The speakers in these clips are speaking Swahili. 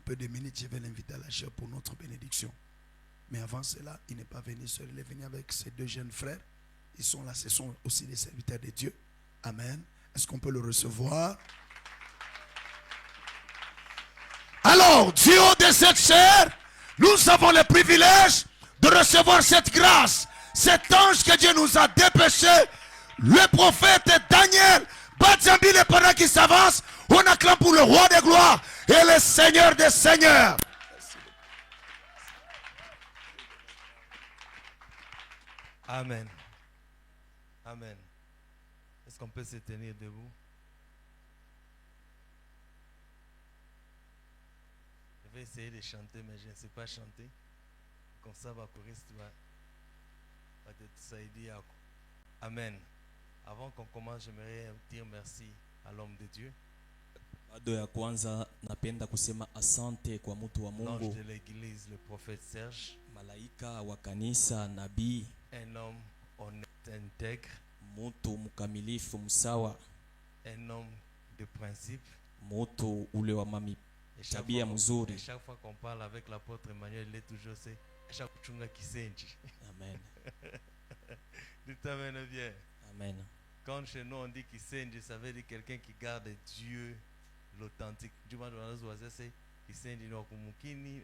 peu de minutes, je vais l'inviter à la chair pour notre bénédiction. Mais avant cela, il n'est pas venu seul, il est venu avec ses deux jeunes frères. Ils sont là, ce sont aussi des serviteurs de Dieu. Amen. Est-ce qu'on peut le recevoir? Alors, du haut de cette chair, nous avons le privilège de recevoir cette grâce. Cet ange que Dieu nous a dépêché, le prophète Daniel, Badzambile pendant qu'il s'avance, on acclame pour le roi des gloires et le Seigneur des seigneurs. Amen. Amen. Est-ce qu'on peut se tenir debout? Je vais essayer de chanter, mais je ne sais pas chanter. Comme ça, va courir, Amen. Avant qu'on commence, j'aimerais dire merci à l'homme de Dieu. Bado ya kwanza napenda kusema asante kwa mtu wa L'ange Mungu, de l'église, le prophète Serge, malaika wa kanisa, nabii, un homme honnête, intègre, mtu mkamilifu, msawa, un homme de principe. mtu ule wa tabia mzuri. Chaque fois qu'on parle avec l'apôtre Emmanuel, il est toujours c'est chaque chunga kisenji. Amen. Dites amen bien. Amen. Quand chez nous on dit kisenji, ça veut dire quelqu'un qui garde Dieu, l'authentique. Du moins on a c'est kisenji no kumukini,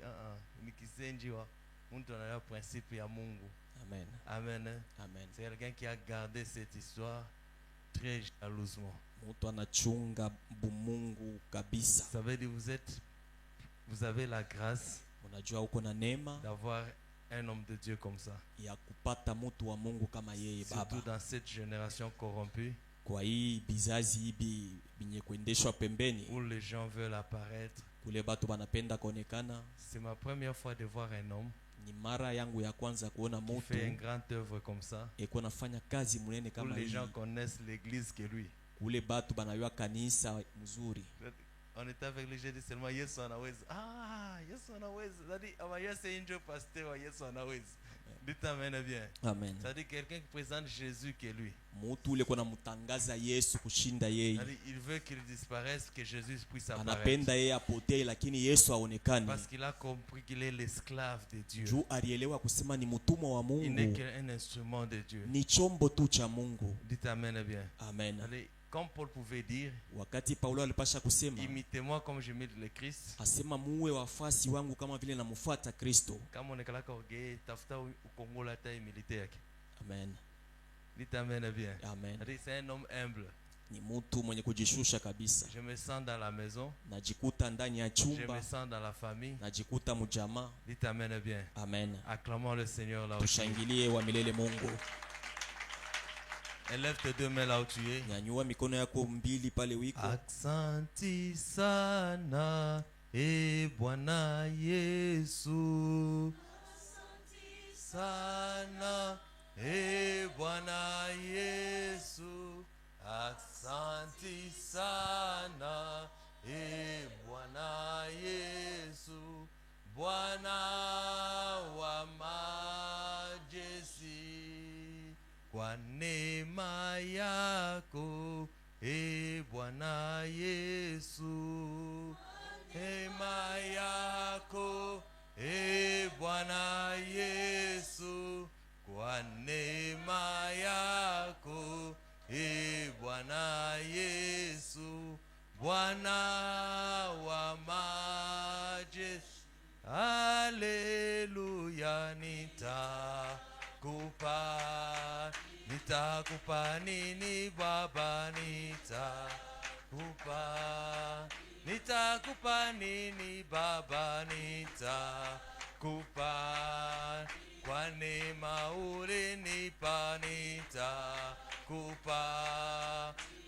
ni kisenji wa mtu ana principe ya Mungu. Amen. Amen. Amen. C'est quelqu'un qui a gardé cette histoire très jalousement. Mtu anachunga bumungu kabisa. Ça veut dire vous avez la grâce Unajua uko na neema d'avoir un homme de Dieu comme ça. ya kupata mtu wa Mungu kama yeye baba. Surtout dans cette génération corrompue, Kwa hii bizazi hivi binye kuendeshwa pembeni, où les gens veulent apparaître. kule batu banapenda kuonekana. C'est ma première fois de voir un homme Ni mara yangu ya kwanza kuona qui mtu fait une grande œuvre comme ça, eko nafanya kazi munene où kama les hii. gens connaissent l'église que lui. Kule batu banayua kanisa mzuri. On était avec les gens, seulement Yesu anaweza. Ah, Yesu anaweza. C'est-à-dire, Yesu est un pasteur, Yesu anaweza. Dites amen bien. Amen. C'est-à-dire quelqu'un qui présente Jésus que lui. Mutu ule kona mutangaza Yesu kushinda yeye. C'est-à-dire, il veut qu'il disparaisse, que Jésus puisse apparaître. Anapenda yeye apotee lakini Yesu aonekane. Parce qu'il a compris qu'il est l'esclave de Dieu. Juu alielewa kusema ni mtumwa wa Il n'est Mungu. qu'un instrument de Dieu. Ni chombo tu cha Mungu. Dites amen bien. Amen. Allez, comme Paul pouvait dire, Wakati Paulo alipasha kusema, imitez-moi comme je imite le Christ. asema muwe wafasi wangu kama vile namfuata Kristo. Kama unakalaka ugei, tafuta ukongola ta humilité yake. Amen. Dites amen bien. Amen. C'est un homme humble. Ni mtu mwenye kujishusha kabisa. Je me sens dans la maison. Najikuta ndani ya Je me chumba. sens dans la famille. Najikuta mjamaa. Dites amen bien. Amen. Acclamons le Seigneur là où tu es. Tushangilie wa milele Mungu. Élève tes deux mains là où tu es. Nyanyua mikono yako mbili pale wiko. Aksanti sana Bwana Yesu. Aksanti sana Bwana Yesu. Aksanti sana Bwana Yesu. Bwana wa majeshi, kwa neema yako Bwana Yesu. Neema yako Bwana Yesu. Kwa neema yako Bwana Yesu. Bwana wa majeshi. Haleluya, nitakupa nini Baba, nitakupa nini Baba, nitakupa kwa neema ulinipa, nitakupa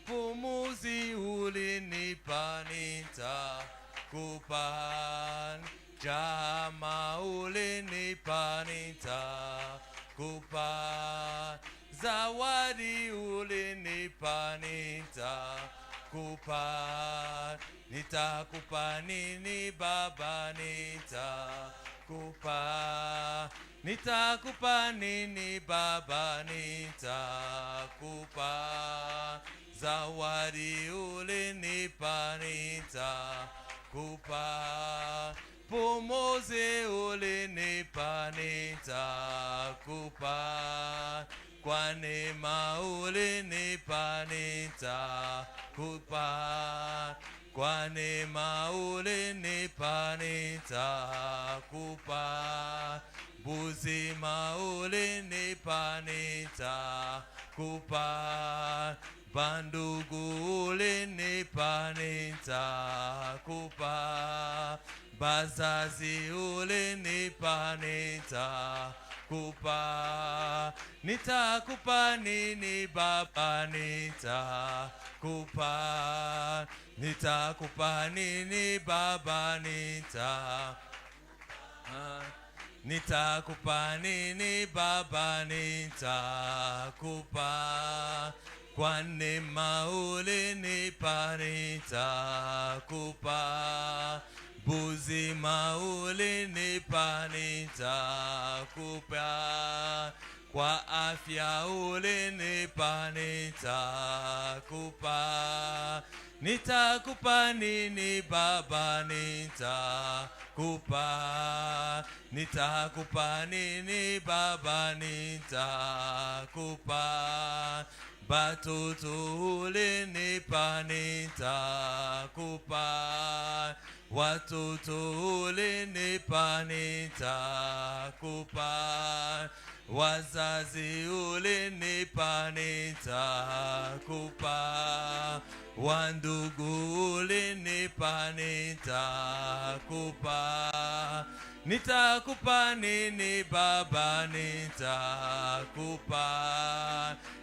pumuzi ulinipa, nitakupa jama ulinipa, nitakupa zawadi ulinipa, nitakupa nini Baba, nitakupa nini Baba, nitakupa zawadi ulinipa, nitakupa boze ole nepa nitakupa, kwa neema ole nepa nitakupa, kwa neema ole nepa nitakupa, buzima ole nepa nitakupa, bandugu ole nepa nitakupa, bazazi ole nepa nitakupa, nitakupa nini Baba nitakupa, nitakupa nini Baba nitakupa nini Baba nitakupa, kwa neema ole nepa nitakupa, buzima ole nepa nitakupa, kwa afya ole nepa nitakupa, nitakupa nini Baba nitakupa, nitakupa nini Baba nitakupa, batoto ole nepa nitakupa, watoto ole nepa nitakupa, wazazi ole nepa nitakupa, wandugu ole nepa nitakupa, nitakupa nini Baba nitakupa,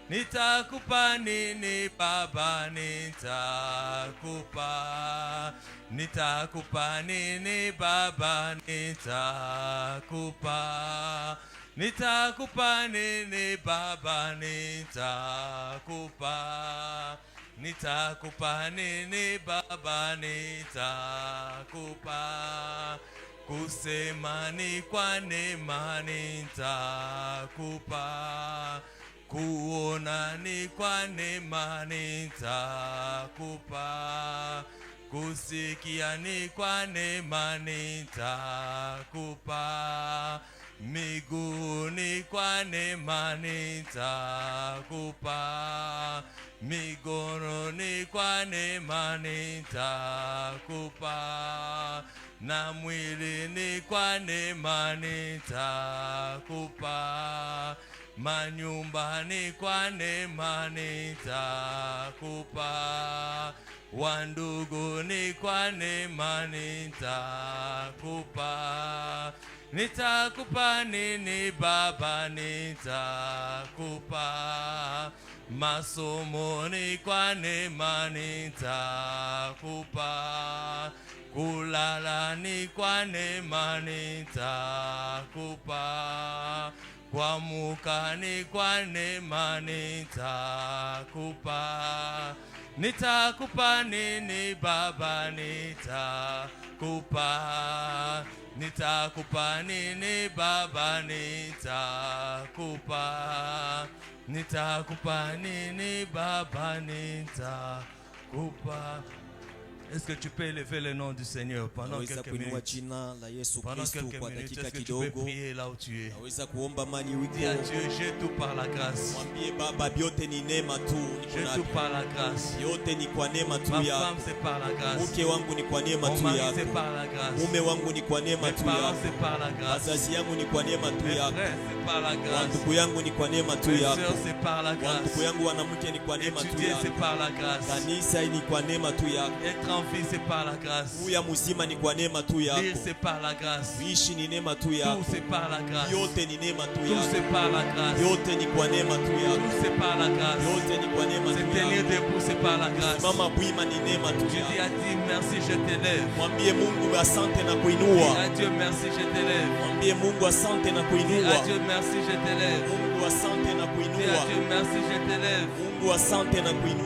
nitakupa nini Baba nitakupa, nitakupa nini Baba nitakupa, nitakupa nini Baba nitakupa, nitakupa nini Baba nitakupa, kusema ni kwa neema nitakupa, kuona ni kwa neema nitakupa, kusikia ni kwa neema nitakupa, miguu ni kwa neema nitakupa, mikono ni kwa neema nitakupa, na mwili ni kwa neema nitakupa, manyumba ni kwa neema nitakupa, wandugu ni kwa neema nitakupa, nitakupa nini Baba nitakupa, masomo ni kwa neema nitakupa, kulala ni kwa neema nitakupa, kuamka ni kwa neema nitakupa, nitakupa nini Baba nitakupa, nitakupa nini Baba nitakupa, nitakupa nini Baba nitakupa. Est-ce que tu peux élever le nom du Seigneur pendant quelques minutes? Pendant quelques minutes, est-ce que tu peux prier là où tu es? Dis à Dieu, j'ai tout par la grâce. J'ai tout par la grâce. Ma femme c'est par la grâce. Mon mari c'est par la grâce. Mes parents c'est par la grâce. Mes frères c'est par la grâce. Mes soeurs c'est par la grâce. Étudier c'est par la grâce. Être en vie c'est par la grâce. Lire c'est par la grâce. Tout c'est par la grâce. Tout c'est par la grâce. Tout c'est par la grâce. Se tenir debout c'est par la grâce. Je dis à Dieu merci je t'élève. Dis à Dieu merci je t'élève. Dis à Dieu merci je t'élève. Dis à Dieu merci je t'élève.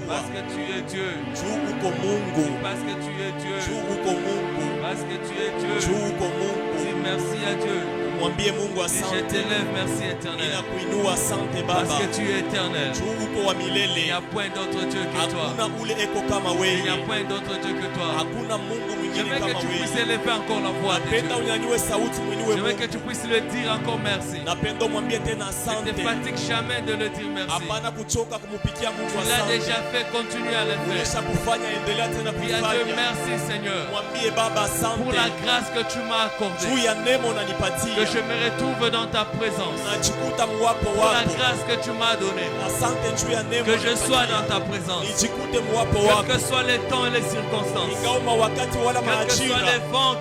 Parce que tu es Dieu. Parce que tu es Dieu. Parce que tu es Dieu. Dis merci à Dieu. Mwambie Mungu Je asante. t'élève, merci éternel. Ninakuinua asante Parce Baba. que tu es éternel. Juu uko wa Il n'y milele. a point d'autre Dieu que toi. Hakuna ule eko kama Il n'y a wewe. point d'autre Dieu que toi. Hakuna Mungu Je mwingine veux que kama tu puisses wewe. élever encore la voix de Napenda Dieu. unyanyue sauti mwinue Je veux que tu Mungu. puisses le dire encore merci. Napenda umwambie tena Ne te asante. fatigue jamais de le dire merci. Hapana kuchoka kumupikia Mungu Tu l'as asante. déjà fait, continue à le faire. Ulisha kufanya, endelea tena Dis à Dieu kufanya. merci Seigneur Mwambie Baba pour la asante. grâce que tu m'as accordée. Juu ya neema Que unanipatia. je me retrouve dans ta présence. Najikuta mwapo Pour la wako. grâce que tu m'as donnée. Asante juu ya neema Que je sois dans unanipatia. ta présence. Nijikute mwapo Quels wako. que soient les temps et les circonstances. Ingawa wakati wala Quels que soient majira. les vents,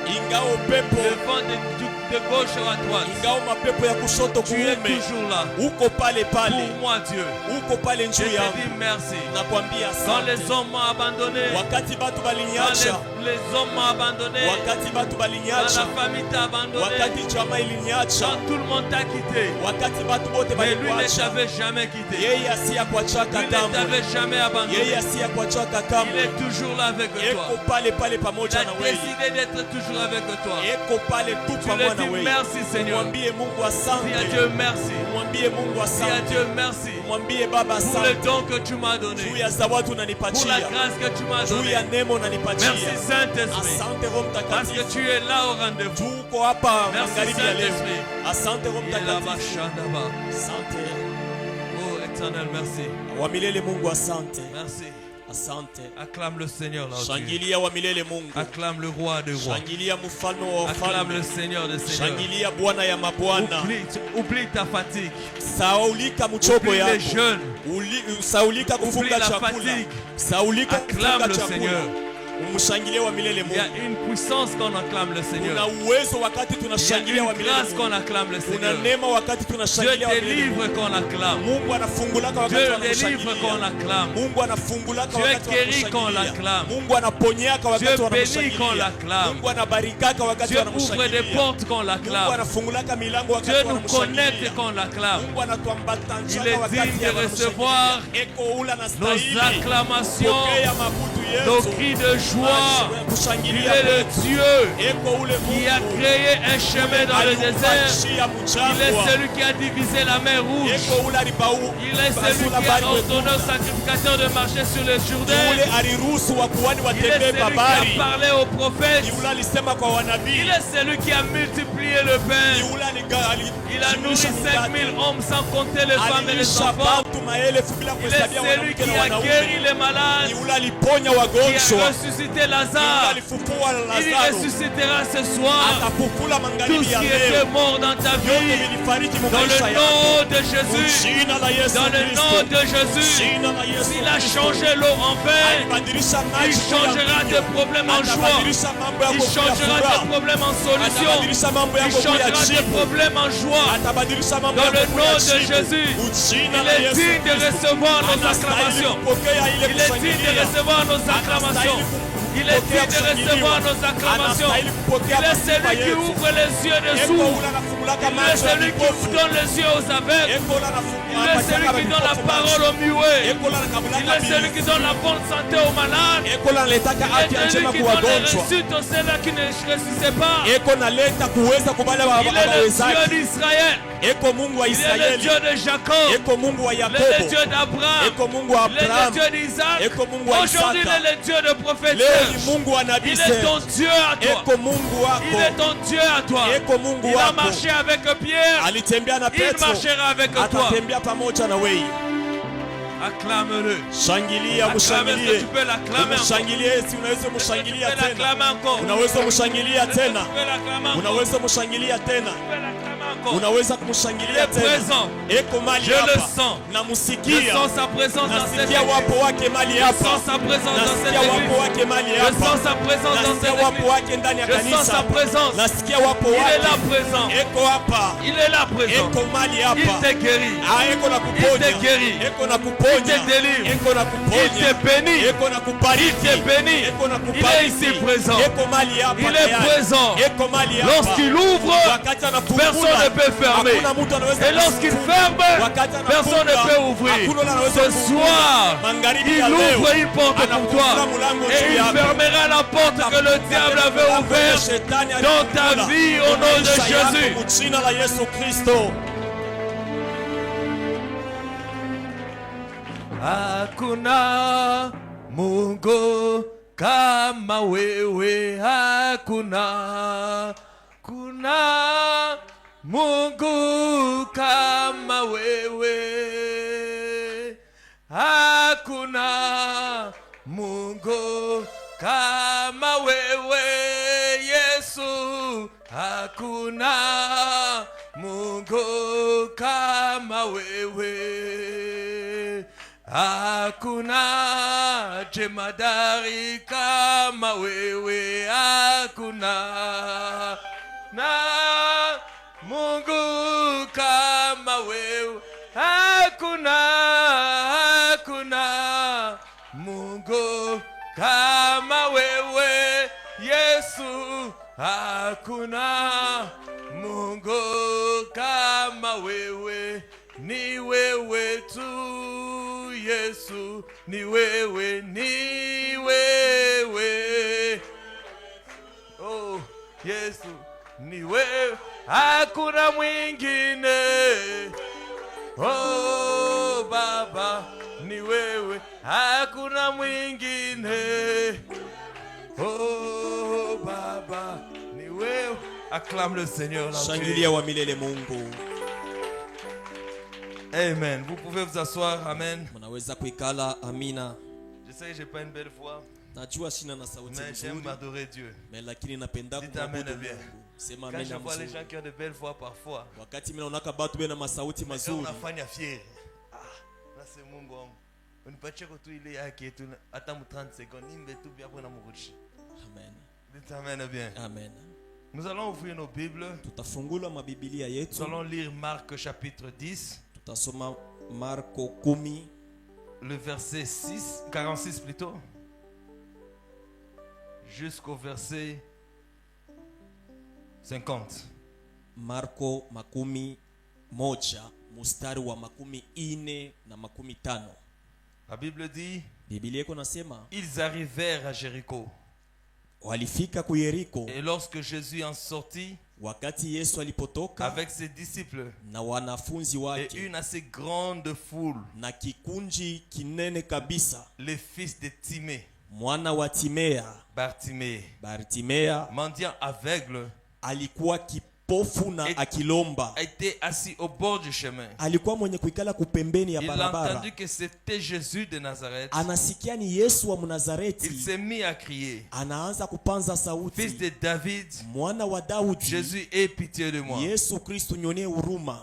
Ingawa upepo. le vent de gauche ou à droite. Ingawa mapepo ya kushoto Tu es kuume. toujours là. Uko pale pale. Pour moi Dieu. Uko pale Je njuu te yangu. dis merci. Nakwambia Quand asante. les hommes m'ont abandonné. Wakati batu Quand balinyacha. les hommes m'ont abandonné. Wakati batu Quand balinyacha. la famille t'a abandonné. Wakati chama ilinyacha. Quand tout le monde t'a quitté. Wakati batu bote Mais lui ne balikwacha. t'avait jamais quitté. Yeye asiyakuachaka Lui ne kamwe. t'avait jamais Yeye abandonné. asiyakuachaka Il kamwe. est toujours là avec Eko toi. pale pale Il pamoja a na wewe. décidé d'être toujours avec toi. Eko pale tu Tu pamoja le na dis wewe. merci Seigneur. Mwambie Mungu Dis à asante. Dieu merci. Mwambie Mungu Dis à asante. Dieu merci. Mwambie Baba Pour le asante. don que tu m'as Juu donné. ya zawadi Pour la unanipatia. grâce que tu m'as Juu donnée. ya neema Merci unanipatia. Saint-Esprit. Asante Roho Parce que Mtakatifu. tu es là au rendez-vous. Tuko hapa Merci magharibi ya leo. Saint-Esprit. Asante Roho Il est là-bas, Mtakatifu. Shandaba. Asante. Oh éternel, merci. Wa milele Mungu asante. Merci. Asante. Acclame le Seigneur là où tu es. Shangilia wa milele Mungu. Acclame le roi des rois. Shangilia mfalme wa Acclame le wafalme. Seigneur des seigneurs. Shangilia Bwana ya mabwana. Oublie ta fatigue. Saulika mchoko Oublie les yako. jeûnes. Saulika Oublie kufunga la chakula. fatigue. Saulika Acclame kufunga le chakula. Seigneur. Umshangilie wa milele Il y a Mungu. une puissance quand on acclame le Kuna Seigneur. uwezo wakati Il y a tunashangilia wa une milele grâce Mungu. quand on acclame le Kuna Seigneur. neema wakati Dieu tunashangilia wa milele Mungu. délivre quand on acclame. Mungu anafungulaka wakati Dieu délivre quand on tunamshangilia. acclame. Mungu anafungulaka Dieu wakati guérit quand on tunamshangilia. l'acclame. Mungu anaponyaka wakati Dieu bénit quand on tunamshangilia. l'acclame. Mungu anabarikaka wakati Dieu ouvre des tunamshangilia. portes quand on Mungu l'acclame. anafungulaka milango wakati Dieu nous connecte tunamshangilia. quand on l'acclame. Mungu anatuambatanishaka Il est wakati digne de tunamshangilia. recevoir Eko ula na Nos stahili. acclamations, Pokea mabudu yetu. nos cris de joie. Il Kushangilia est le kwetu. Dieu Eko ule qui a Mungu. créé un chemin dans le désert. Aliupachia Il mchangwa. est celui qui a divisé la mer rouge. Eko ule alibau- Il est celui basula qui a bari ordonné wetu. aux sacrificateurs de marcher sur le Jourdain. Yule aliruhusu wakuhani Il est watembee celui qui a babari. parlé aux prophètes. Yule alisema kwa Il wanabii. est celui qui a multiplié le pain. Yule Il a nourri 5000 hommes sans compter les femmes et les alilisha enfants. bantu maelfu bila Il est kuhesabia celui wanawake qui na a guéri wanaume. les malades. Yule aliponya Qui a wagonjwa. ressuscité Yule Lazare. alifufua Il Lazaro. ressuscitera ce soir. Atafufula Tout magharibi ce ya qui leo. était mort dans ta Vyote vie. vilifariki mu Dans maisha le yako. nom de Jésus. Jina la Yesu Dans le nom Kristo. de Jésus. Jina la Yesu S'il a Kristo. changé l'eau en vin, Alibadilisha il maji kuwa changera mvinyo. tes problèmes en joie. Atabadilisha mambo Il yako kuwa changera furaha. tes problèmes en solution. Atabadilisha mambo Il yako kuwa changera tes jibu. problèmes en joie. Atabadilisha mambo Dans yako le kuwa nom de jibu. Jésus. Ujina Il la est Yesu digne de Kristo. recevoir nos Anastahili acclamations. kupokea ile Il est digne de kushangilia. recevoir nos acclamations. Il est digne de recevoir nos acclamations. Il est celui qui ouvre les yeux des Eko sourds. ula anafungulaka Il est macho ya celui qui vipofu. donne les yeux aux aveugles. Eko ula Il est celui qui donne la parole aux muets. Eko ula anakabulaka Il est celui bibi. qui donne la bonne santé aux malades. Eko ula analetaka Il afya est celui njema qui kwa donne les wagonjwa. réussites aux ceux-là qui ne réussissaient pas. Eko naleta kuweza kubale Il est le wawezaji. Dieu d'Israël. Eko Mungu wa Il est le Israeli. Dieu de Jacob. Eko Mungu wa Il est le Yakobo. Dieu d'Abraham. Eko Mungu wa Il est le Abraham. Dieu d'Isaac. Eko Mungu wa Aujourd'hui, il Isaka. est le Dieu de prophète Leo ni Serge. Mungu wa nabii Il est ton Serge. Dieu à toi. Eko Mungu Il est wako. ton Dieu à toi. Eko Mungu Il a wako. marché avec Pierre. Alitembea na Il Petro. marchera avec toi. Atatembea pamoja na wewe. Acclame-le. Shangilia, Acclame, est-ce que mshangilie. tu peux l'acclamer encore? Mshangilie, si unaweza Est-ce que tu mshangilia peux tena. l'acclamer encore? Unaweza mshangilia Est-ce que tena. tu peux l'acclamer encore? Unaweza mshangilia tena. Tu peux l'acclamer encore? Unaweza Il kumshangilia est tena. présent. Eko mali Je le hapa. sens. Je Namusikia. sens sa présence dans cette Nasikia église. wapo wake mali Je hapa. sens sa présence dans cette Nasikia wapo église. wake mali Je hapa. sens sa présence dans Nasikia cette wapo église. wake ndani ya Je sens kanisa. sa présence. Nasikia wapo Il est là wake. présent. Eko hapa. Il est là présent. Eko mali Il hapa. te guérit. Ah, eko na Il kuponya. te guérit. Eko na kuponya. Il te délivre. Eko na Il kuponya. te bénit. Eko na kubariki. Il te bénit. Eko na Il est kubariki. ici présent. Eko mali hapa. Il est tayari. présent. Eko mali hapa. Lorsqu'il ouvre, Wakati anafungula personne ne peut fermer. Hakuna mtu anaweza Et lorsqu'il kufunga. ferme, Wakati anafunga, personne ne peut ouvrir. hakuna yule anaweza Ce kufungua. soir, Magharibi il ya leo, ouvre une porte pour anafungua toi. mlango Et juu il yako. fermera la porte que le diable avait ouverte Shetani dans ta alikula. vie au nom de Maisha yako Jésus. mu jina la Yesu Kristo. Hakuna Mungu kama wewe, hakuna Mungu kama wewe, hakuna Mungu kama wewe Yesu, hakuna Mungu kama wewe, hakuna jemadari kama wewe, hakuna Mungu kama wewe, hakuna Mungu kama wewe Yesu, hakuna Mungu kama wewe, ni wewe tu Yesu, ni wewe, oh Yesu, ni wewe, hakuna mwingine. Oh Baba, ni wewe, hakuna mwingine. Oh Baba, ni wewe. Acclame le Seigneur. Shangilia wa milele Mungu. Amen. Vous pouvez vous asseoir. Amen. Mnaweza kuikala. Amina. Je sais que j'ai pas une belle voix, Najua sina na sauti mais j'aime nzuri, adorer Dieu. lakini napenda Dites amen kumwabudu bien. Mungu. Sema Quand je amen vois les mzuri. gens qui ont de belles voix parfois, Wakati mimi naona batu bena masauti on mazuri, afanya fier. Ah, là c'est Mungu wangu. Unipatie kwa tu ile yake tu hata mu 30 secondes nimbe tu bien pour namurudisha. amen. Dites amen bien. Amen. Nous allons ouvrir nos Bibles. Tutafungula mabibilia Nous yetu. allons lire Marc chapitre 10, Tutasoma Marko 10 le verset 46 plutôt, jusqu'au verset 50. Marko 11 mstari wa 14 na 15. La Bible dit, Biblia iko nasema ils arrivèrent à Jéricho. walifika ku Yeriko. Et lorsque Jésus en sortit Wakati Yesu alipotoka avec ses disciples na wanafunzi et wake une assez grande foule, na kikunji kinene kabisa, les fils de Timée, mwana wa Timea, Bartimée, Bartimea, mendiant aveugle, alikuwa kipofu na Et- akilomba. était assis au bord du chemin. Alikuwa mwenye kuikala kupembeni ya Il a barabara. entendu que c'était Jésus de Nazareth. Anasikia ni Yesu wa Il Mnazareti. s'est mis à crier, Anaanza kupanza fils sauti, de David, mwana wa Daudi, Jésus, aie pitié de moi. Yesu Kristu nyonee huruma.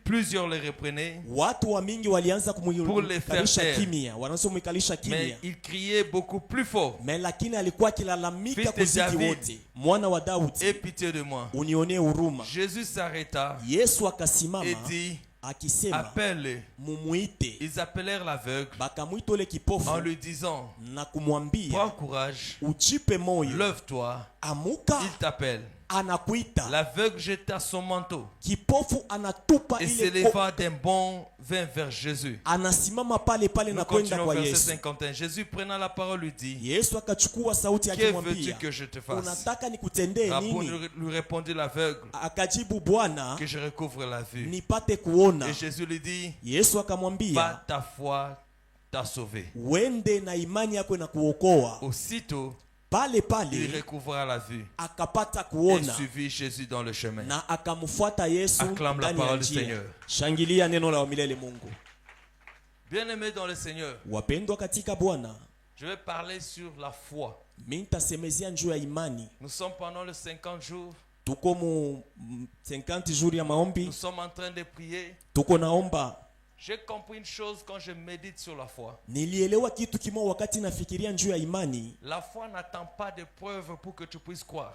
Plusieurs le reprenaient, Watu wa mingi walianza Pour les kumwikalisha faire taire. kimya, wanaanza kumwikalisha mais kimya, il criait beaucoup plus fort, lakini alikuwa akilalamika Fils de kuzidi David. wote, mwana wa aie Daudi, pitié de moi. unionee huruma. Jésus s'arrêta Yesu akasimama et dit, akisema, appelle-le. mumuite. Ils appelèrent l'aveugle Bakamwita ule kipofu en lui disant, na kumwambia, prends courage, ujipe moyo, lève-toi, amuka, il t'appelle. anakuita. L'aveugle jeta son manteau Kipofu anatupa et ile s'éleva d'un bond vint vers Jésus. anasimama pale pale Nous na kwenda continuons kwa verset Yesu. 51. Jésus prenant la parole lui dit, Yesu akachukua sauti que veux-tu akimwambia, que je te fasse? unataka nikutendee nini? Lui répondit l'aveugle, Akajibu, Bwana, que je recouvre la vue. nipate kuona. Et Jésus lui dit, Yesu va, akamwambia, ta foi t'a sauvé. wende na imani yako na kuokoa. Aussitôt, Pale il pale recouvra la vue akapata et kuona suivit Jésus dans le chemin. na akamfuata Yesu Acclame la ndani ya parole du njia. Seigneur. Shangilia neno la milele Mungu. Bien-aimés dans le Seigneur, Wapendwa katika Bwana, je vais parler sur la foi. mimi nitasemezea juu ya imani. Nous sommes pendant les 50 jours, Tuko mu 50 jours ya maombi, nous sommes en train de prier. tuko naomba. J'ai compris une chose quand je médite sur la foi. Nilielewa kitu kimoja wakati nafikiria juu ya imani. La foi n'attend pas de preuves pour que tu puisses croire.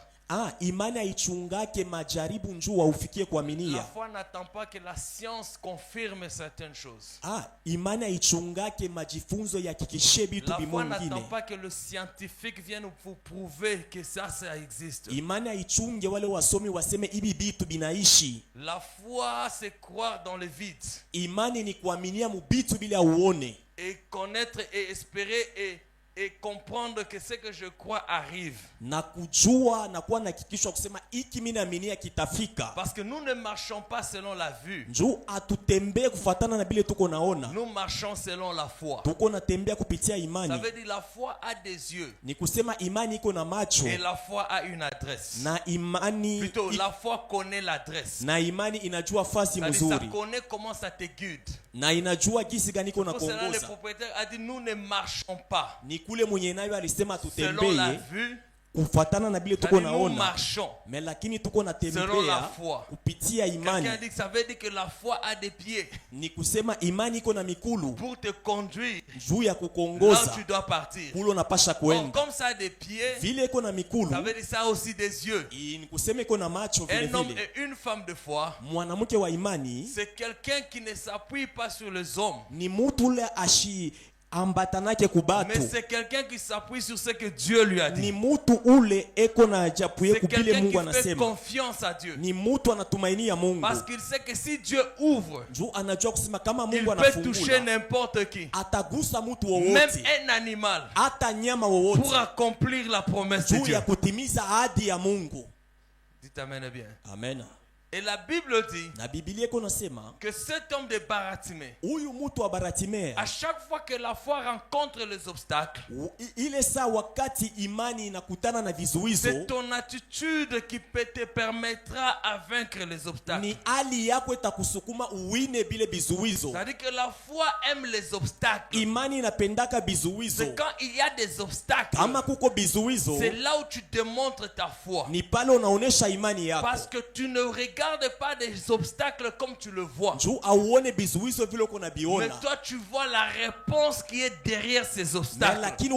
Imani haichungake majaribu njoo ufikie La kuaminia. foi n'attend pas que la science confirme certaines choses. Imani haichungake majifunzo yakikishe bitu La foi bimongine. n'attend pas que le scientifique vienne vous prouver que ça existe. Imani haichunge wale wasomi waseme ibi bitu binaishi. La foi, c'est croire dans le vide. Imani ni kuaminia mubitu bila uone. Et connaître et espérer et comprendre que ce que je crois arrive. Na kujua na kuwa na kikisho kusema iki mimi naaminia kitafika. Parce que nous ne marchons pas selon la vue. Njoo atutembee kufuatana na bile tuko naona. Nous marchons selon la foi. Tuko natembea kupitia imani. Ça veut dire la foi a des yeux. Ni kusema imani iko na macho. Et la foi a une adresse. Na imani plutôt la foi connaît l'adresse. Na imani inajua fasi mzuri. Ça connaît comment ça te guide. Na inajua gisi gani iko na kuongoza. kuongoza. Le propriétaire a dit nous ne marchons pas. Ni kule mwenye nayo alisema tutembee. Selon la vue. Kufuatana na bile tuko naona. Mais lakini tuko natembea kupitia imani. Quelqu'un dit que ça veut dire que la foi a des pieds. Ni kusema imani iko na mikulu. Pour te conduire. Juu ya kukongoza. Là tu dois partir. Kulo unapasha kuenda. Comme ça a des pieds. Vile iko na mikulu. Ça veut dire ça aussi des yeux. Ni kusema iko na macho vile vile. Un homme et une femme de foi. Mwanamke wa imani. C'est quelqu'un qui ne s'appuie pas sur les hommes. Ni mtu ule ambatanake kubatu. Mais c'est quelqu'un qui s'appuie sur ce que Dieu lui a dit. Ni mtu ule eko na japuye kubile Mungu anasema. C'est quelqu'un qui fait confiance à Dieu. Ni mtu anatumainia Mungu. Parce qu'il sait que si Dieu ouvre, anajua kusema kama Mungu anafungula, il peut toucher n'importe qui. Atagusa mtu wowote. Même un animal. Hata nyama wowote. Pour accomplir la promesse de Dieu. Ya kutimiza ahadi ya Mungu. Dites amen bien. Amen. Et la Bible dit que cet homme de Baratimée, à chaque fois que la foi rencontre les obstacles, c'est ton attitude qui te permettra à vaincre les obstacles. C'est-à-dire que la foi aime les obstacles. C'est quand il y a des obstacles, c'est là où tu démontres ta foi. Parce que tu ne regarde pas des obstacles comme tu le vois. Mais toi tu vois la réponse qui est derrière ces obstacles. La Bible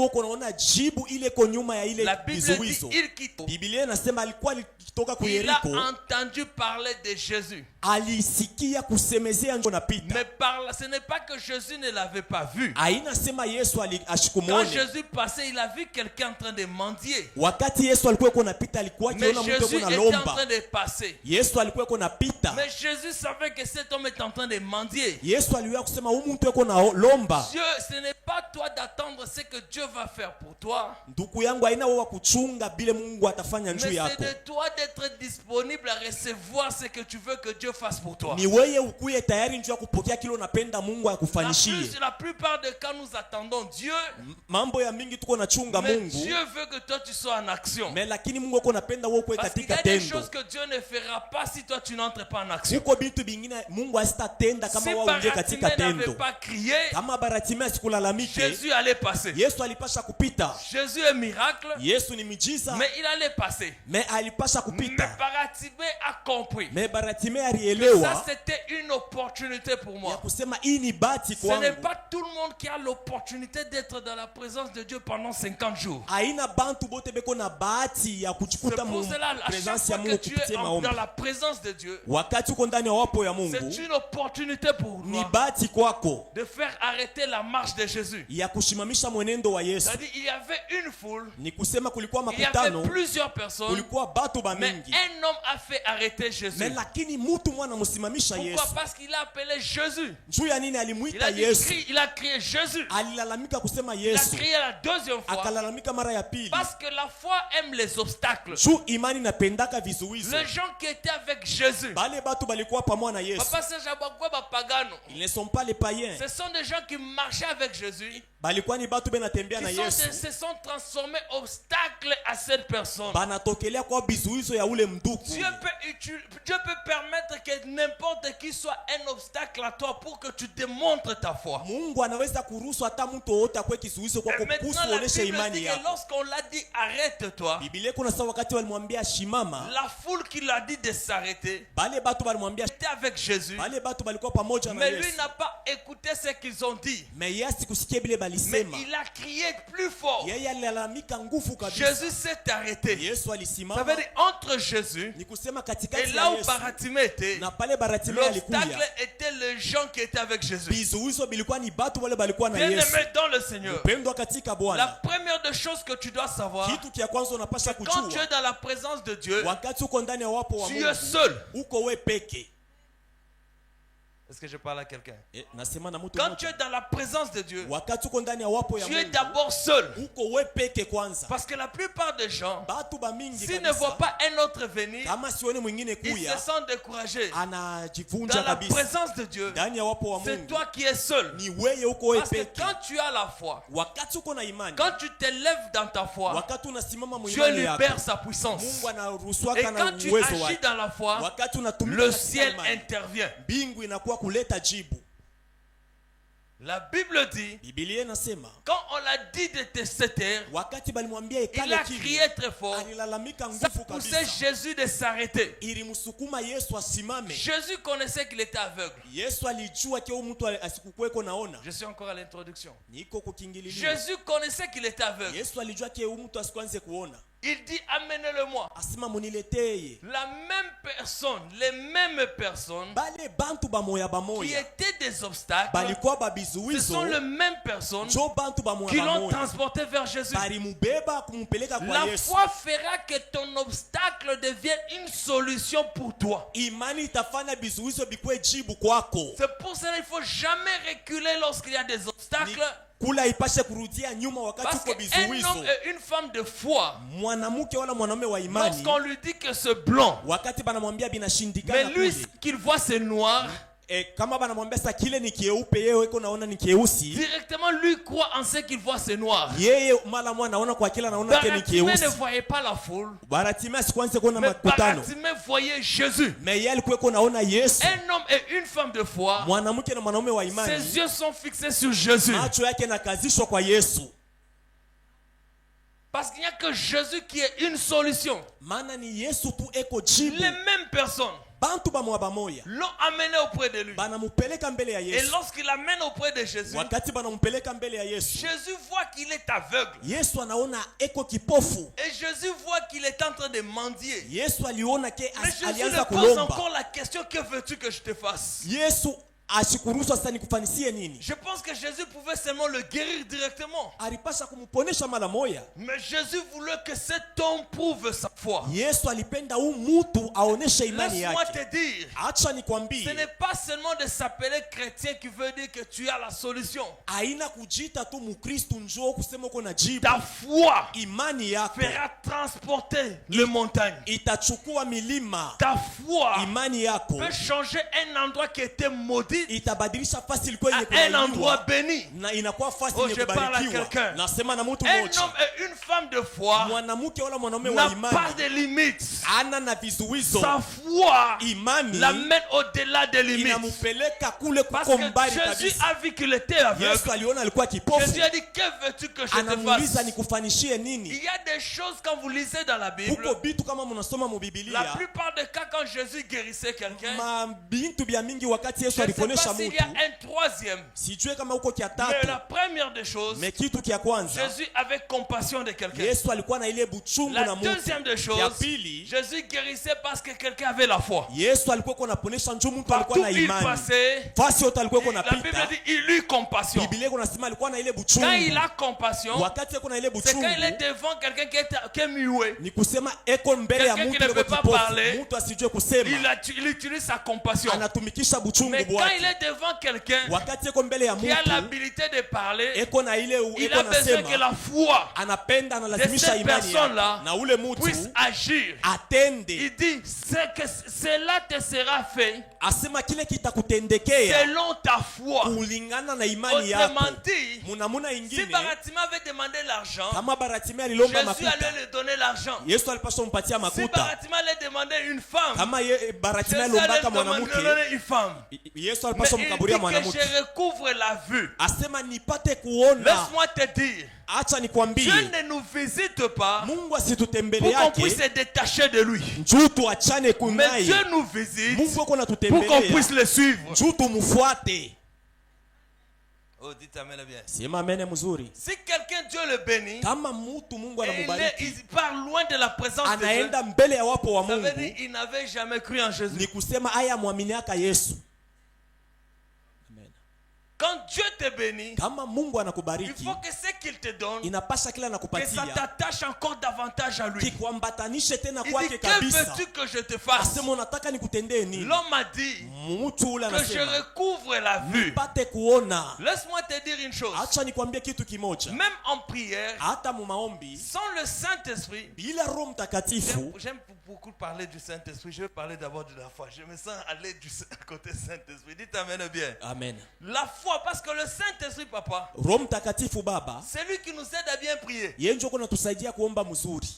dit il a entendu parler de Jésus. Mais ce n'est pas que Jésus ne l'avait pas vu. Quand Jésus passait, il a vu quelqu'un en train de mendier. Mais Jésus était en train de passer. Mais Jésus savait que cet homme est en train de mendier. Dieu, ce n'est pas toi d'attendre ce que Dieu va faire pour toi. Mais c'est de toi d'être disponible à recevoir ce que tu veux que Dieu fasse pour toi. La plupart des cas, nous attendons Dieu. Mais Dieu veut que toi tu sois en action. Parce qu'il y a des choses que Dieu ne fera pas si toi tu n'entres pas en action. Si Baratimée n'avait pas crié, Jésus allait passer. Jésus est miracle, mais il allait passer. Mais Baratimée a compris. Ça c'était une opportunité pour moi. Ce n'est pas tout le monde qui a l'opportunité d'être dans la présence de Dieu pendant 50 jours. C'est pour cela, à chaque fois que tu es dans la présence de Dieu, c'est une opportunité pour moi de faire arrêter la marche de Jésus. C'est-à-dire il y avait une foule, il y avait plusieurs personnes, mais un homme a fait arrêter Jésus. Pourquoi? Parce qu'il a appelé Jésus. Il a crié Jésus. Il a crié la deuxième fois. Parce que la foi aime les obstacles. Les gens qui étaient avec Jésus, ils ne sont pas les païens. Ce sont des gens qui marchaient avec Jésus. Qui se sont transformés en obstacles à cette personne. Dieu peut permettre que n'importe qui soit un obstacle à toi pour que tu démontres ta foi. Maintenant, la Bible dit que lorsqu'on l'a dit arrête-toi, la foule qui l'a dit de s'arrêter était avec Jésus. Mais lui n'a pas écouté ce qu'ils ont dit. alisema. il a crié plus fort. Yeye alilalamika nguvu kabisa. Jésus s'est arrêté. Yesu Ça alisimama. veut dire entre Jésus Ni kusema et katikati ya là où Yesu Baratimée était, na pale Baratimea l'obstacle alikuya. était les gens qui étaient avec Jésus. Vizuizo bilikuwa ni batu wale balikuwa na Bien Yesu. aimé dans le Seigneur. Pendwa katika La Bwana. première des choses que tu dois savoir, Kitu kia kwanza unapasha quand tu es kujua. dans la présence de Dieu, Wakati uko ndani ya wapo wa tu Mungu. es seul. Uko we peke. Est-ce que je parle à quelqu'un? Nasema na mtu Quand tu mmoja. es dans la présence de Dieu, Wakati uko ndani ya wapo ya tu es Mungu. d'abord seul. Uko we peke kwanza. Parce que la plupart des gens, Batu ba mingi s'ils ne voient kabisa. pas un autre venir, Kama sione mwingine ils kuya. se sentent découragés. Anajivunja Dans la kabisa. présence de Dieu, Ndani ya wapo wa c'est Mungu. toi qui es seul. Ni weye uko we Parce que peke. quand tu as la foi, Wakati uko na imani. quand tu t'élèves dans ta foi, Wakati unasimama Dieu mwimani yako. libère sa puissance. Mungu Et anaruhusuaka na quand tu uwezo agis wake. dans la foi, Wakati unatumika le katika ciel imani, intervient. mbingu inakuwa kuleta jibu. La Bible dit, Biblia inasema quand on l'a dit de se taire, wakati balimwambia il ikale a kimya, crié très fort. alilalamika Ça nguvu poussait kabisa. Jésus de s'arrêter. Ilimsukuma Yesu asimame. Jésus connaissait qu'il était aveugle. Yesu alijua kile mtu asikukuweko naona. Je suis encore à l'introduction. Niko kukingililia. Jésus connaissait qu'il était aveugle. Yesu alijua kile mtu asikuanze kuona. Il dit amenez-le-moi. Asema munileteye. La même personne, les mêmes personnes Bale bantu bamoya qui bamoya. étaient des obstacles, Balikuwa ce babizuizo. sont les mêmes personnes Jo bantu qui bamoya l'ont bamoya. transporté vers Jésus. Balimubeba kumpeleka kwa La Yesu. foi fera que ton obstacle devienne une solution pour toi. Imani itafanya bizuizo bikuwe jibu kwako. C'est pour cela qu'il ne faut jamais reculer lorsqu'il y a des obstacles. Kula ipashe kurudia nyuma wakati Parce uko qu'un bizuizo. homme et une femme de foi, Mwanamke wala mwanaume wa imani, lorsqu'on lui dit que c'est blanc, wakati banamwambia mais binashindikana lui, kule, ce qu'il voit c'est noir, kama banamwambia sa kile ni kieupe, yeye iko naona ni keusi, directement lui croit en ce qu'il voit c'est noir. yeye mara mwa naona kwa kile anaona ke ni Baratimée ne keusi. voyait pas la foule, Baratimea sikwanze kuona mais makutano, Baratimée voyait Jésus. mais yeye alikuwa iko naona Yesu. Un homme et une femme de foi, Mwanamke na mwanaume wa ses imani, yeux sont fixés sur Jésus. macho yake nakazishwa kwa Yesu. Parce qu'il n'y a que Jésus qui est une solution. Maana ni Yesu tu eko jibu. Les mêmes personnes Bantu bamoya bamoya l'ont amené auprès de lui. banamupeleka mbele ya Et Yesu. lorsqu'il l'amène auprès de Jésus, Wakati banampeleka mbele ya Yesu, Jésus voit qu'il est aveugle. Yesu anaona eko kipofu. Et Jésus voit qu'il est en train de mendier. Yesu aliona ke Mais Jésus alianza lui pose kulomba. encore la question, que veux-tu que je te fasse? Yesu ashikuruhusu sasa nikufanisie nini? Je pense que Jésus pouvait seulement le guérir directement. Alipasha kumuponesha mara moja. Mais Jésus voulait que cet homme prouve sa foi. Yesu alipenda mutu aoneshe imani Laisse-moi yake. te dire, Acha nikwambie, ce n'est pas seulement de s'appeler chrétien qui veut dire que tu as la solution. haina kujita tu mukristu njoo kusema uko na jibu. Ta foi Imani yako fera transporter les montagnes. itachukua milima. Ta foi Imani yako peut changer un endroit qui était maudit itabadilisha fasi ilikuwa yenye à un endroit kubarikiwa béni. na inakuwa fasi Oh, yenye je parle à kubarikiwa. quelqu'un. Nasema na mtu Un mmoja, homme et une femme de foi mwanamke wala mwanaume wa n'a pas imani de limites. ana na vizuizo. Sa foi Imani l'amène au-delà des limites. inamupeleka kule Parce kuko que mbali Jésus kabisa. a vu qu'il était aveugle. Yesu aliona alikuwa kipofu, Jésus a dit, que veux-tu que je te anamuuliza fasse? nikufanishie Il nini? y a des choses quand vous lisez dans la Bible, Kuko bitu kama mnasoma mu la Biblia, plupart des cas quand Jésus guérissait quelqu'un, bintu bya mingi wakati Yesu je ne sais aliponesha pas s'il mtu, y a un troisième, sijue kama uko kia mais tatu, la première des choses, me kitu kia kwanza Jésus avait compassion de quelqu'un. Yesu alikuwa na ile buchungu La na mtu. deuxième des Ya choses, pili, Jésus guérissait parce que quelqu'un avait la foi. Yesu alikuwa kona ponesha njoo mtu Partout alikuwa na il imani. passait, Fasi yote alikuwa kona la Bible pita. dit il eut compassion. Biblia kuna sema alikuwa na ile Quand il buchungu. a compassion, Wakati kuna ile c'est quand il est buchungu, devant quelqu'un qui est muet. ni kusema eko mbele ya Quelqu'un mtu qui ne yuko peut pas kipofu, parler, mtu asijue kusema, Il utilise sa compassion. anatumikisha buchungu Mais quand il bwake. est devant quelqu'un Wakati eko mbele ya qui a mtu, l'habilité de parler, eko na ile il eko a besoin que nasema, la foi anapenda de analazimisha cette imani personne-là yake na ule mtu puisse agir. atende. Il dit, c'est que cela te sera fait Asema kile kitakutendekea selon ta foi. kulingana na imani yako. Autrement dit, Munamuna si ingine, Baratima avait demandé l'argent, kama Baratimea alilomba Jésus makuta, allait lui donner l'argent. Yesu alipaswa mpatia Si makuta. Baratima allait demander une femme, Kama Baratimea Jésus allait alombaka lui mwanamke, donner une femme. Yesu Mais alipaswa il mkaburia dit que mwanamke. je recouvre la vue. Asema nipate kuona. Laisse-moi te dire, Acha nikwambie, Dieu ne nous visite pas Mungu asitutembele pour qu'on puisse yake se détacher de lui. njuu tuachane Mais kunaye. Dieu nous visite Mungu ako pour qu'on natutembelea puisse le suivre. njuu tumfuate. Oh, dites amen bien. Sema amen mzuri. Si quelqu'un Dieu le bénit, Kama mtu Mungu et anamubariki, il part loin de la présence de Dieu, anaenda mbele ya wapo wa ça veut dire Mungu, qu'il n'avait jamais cru en Jésus. ni kusema haya muaminiaka Yesu. Amen. Quand Dieu te bénit, Kama Mungu il anakubariki, faut que ce qu'il te donne, inapasha kila que ça anakupatia t'attache encore davantage à lui. kikwambatanishe tena Il dit, kwake que kabisa. veux-tu que je te fasse? Asema unataka nikutendee nini? L'homme a dit Mtu ule que je anasema recouvre la vue. nipate kuona. Laisse-moi te dire une chose. Acha nikwambie kitu kimoja. Même en prière, Hata mu maombi sans le Saint-Esprit, bila Roho Mtakatifu, j'aime beaucoup parler du Saint-Esprit. Je vais parler d'abord de la foi. Je me sens aller du côté Saint-Esprit. Dites amen bien. amen. La foi, parce que le Saint-Esprit, papa, Roho Mtakatifu Baba, c'est lui qui nous aide à bien prier. yeye ndio kunatusaidia kuomba mzuri.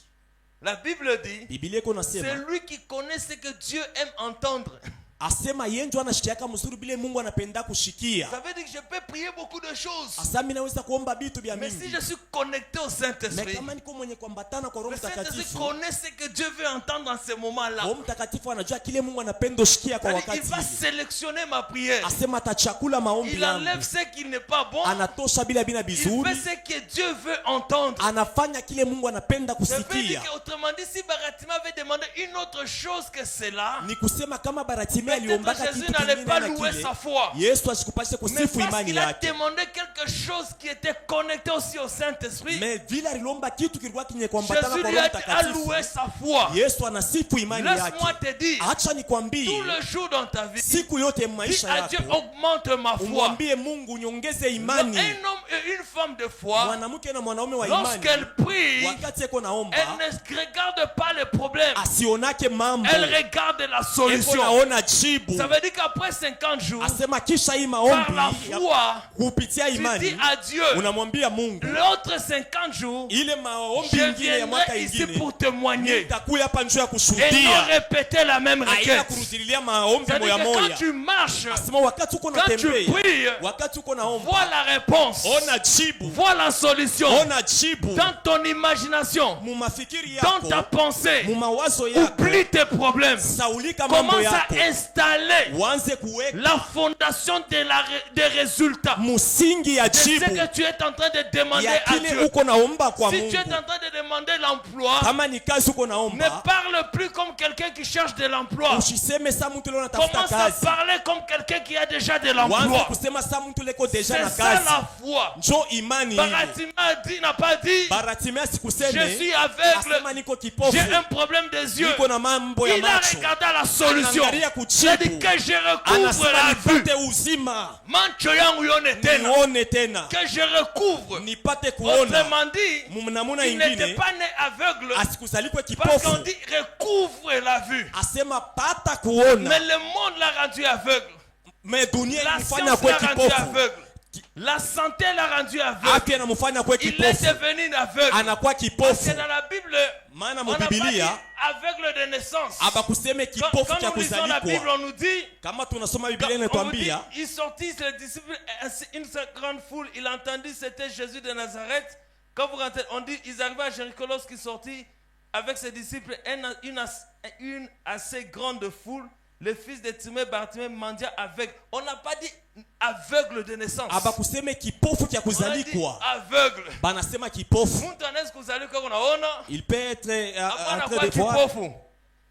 La Bible dit, Biblia iko c'est nasema, lui qui connaît ce que Dieu aime entendre. asema yeye ndio anashikiaka mzuri bile Mungu anapenda kushikia. Ça veut dire que je peux prier beaucoup de choses. Asa mimi naweza kuomba vitu vya Mais si mingi. je suis connecté au Mais Saint-Esprit, kama niko mwenye kuambatana kwa Roho le Saint-Esprit Mtakatifu, connaît ce que Dieu veut entendre en ce moment-là. Roho Mtakatifu anajua kile Mungu anapenda ushikia kwa C'est-à-dire, wakati il va ile. sélectionner ma prière. Asema atachakula maombi Il enlève yangu. ce qui n'est pas bon. Anatosha bila Il bizuri. fait ce que Dieu veut entendre. Anafanya kile Mungu anapenda Ça veut dire kusikia. qu'autrement dit, si Baratima avait demandé une autre chose que cela, Ni kusema kama Baratimea peut-être aliombaka Jésus kitu n'allait kingine pas na louer kile, sa foi. Yesu asikupashe Mais kusifu parce imani qu'il a yake. demandé quelque chose qui était connecté aussi au Saint-Esprit, Mais vile alilomba kitu kilikuwa kinye kuambatana Jésus kwa lui Roho a dit à louer Mtakatifu, sa foi. Yesu anasifu imani Laisse-moi yake. te dire, Acha nikwambie, tout le jour dans ta vie, siku yote dis maisha à Dieu, yako augmente ma foi. umwambie Mungu nyongeze Un imani. homme et une femme de foi, Mwanamke na mwanaume wa imani lorsqu'elle prie, wakati eko naomba elle ne regarde pas les problèmes, asionake mambo, elle regarde la eko solution. naona jibu. Ça veut dire qu'après 50 jours, Asema kisha hii par maombi la ya foi, kupitia tu dis imani à Dieu, unamwambia Mungu, l'autre 50 jours, ile maombi je ingine ya mwaka viendrai ici ingine pour témoigner nitakuya hapa njoo ya et non kushuhudia, répéter la même aina requête. kurudililia maombi C'est-à-dire moya que quand moya. tu marches, Asema wakati uko quand tu natembea, pries, wakati uko naomba, vois la réponse, ona jibu, vois la solution ona jibu dans ton imagination, mu mafikiri dans ta yako, pensée. mu mawazo yako, Oublie tes problèmes. saulika mambo Commence à yako, installer uanze kuweka la fondation des résultats. musingi ya C'est ce jibu que tu es en train de demander ya à kile Dieu. uko naomba kwa Si tu es Mungu. en train de demander l'emploi, Kama ni kazi uko ne naomba, parle plus comme quelqu'un qui cherche de l'emploi. usiseme sa mtu leo natafuta Commence à kazi, parler comme quelqu'un qui a déjà de uanze l'emploi. kusema sa mtu leko deja C'est na ça kazi. la foi. Njo imani ile. Baratima n'a pas dit, Baratimea je sikuseme suis aveugle, asema niko kipofu, j'ai un problème des yeux. niko na mambo ya Il a macho, regardé à la solution. anaangalia C'est-à-dire kujibu, que je recouvre anasema la vue. nipate uzima, Mancho yangu yone tena. nione tena, Que je recouvre. nipate kuona. Autrement dit, Namuna il n'était ingine pas né aveugle. asikuzalikwe Parce qu'on kipofu, dit recouvre la vue. asema pata Mais kuona. le monde l'a rendu aveugle. Me dunia La imfanya science kwe l'a rendu kipofu, aveugle. La santé l'a rendu aveugle. afya inamfanya kwe Il est kipofu, devenu aveugle. anakuwa Parce kipofu. que dans la Bible, Maana on mu n'a pas dit Biblia aveugle de naissance. abakuseme Quand kipofu cha nous lisons la Bible, kuzalikwa. on nous dit, Kama tunasoma Biblia on nous dit, inatuambia ils sortirent les disciples, une grande foule, il entendit c'était Jésus de Nazareth. Quand vous rentrez, on dit, ils arrivaient à Jéricho lorsqu'ils sortit avec ses disciples, une assez grande foule. Le fils de Timée, Bartimée, mendia aveugle. On n'a pas dit aveugle de naissance. abakuseme kipofu cha On a dit kuzalikwa, aveugle. banasema kipofu. Mtu anaweza kuzalika unaona, Il peut être hapa en train anakuwa de voir. kipofu.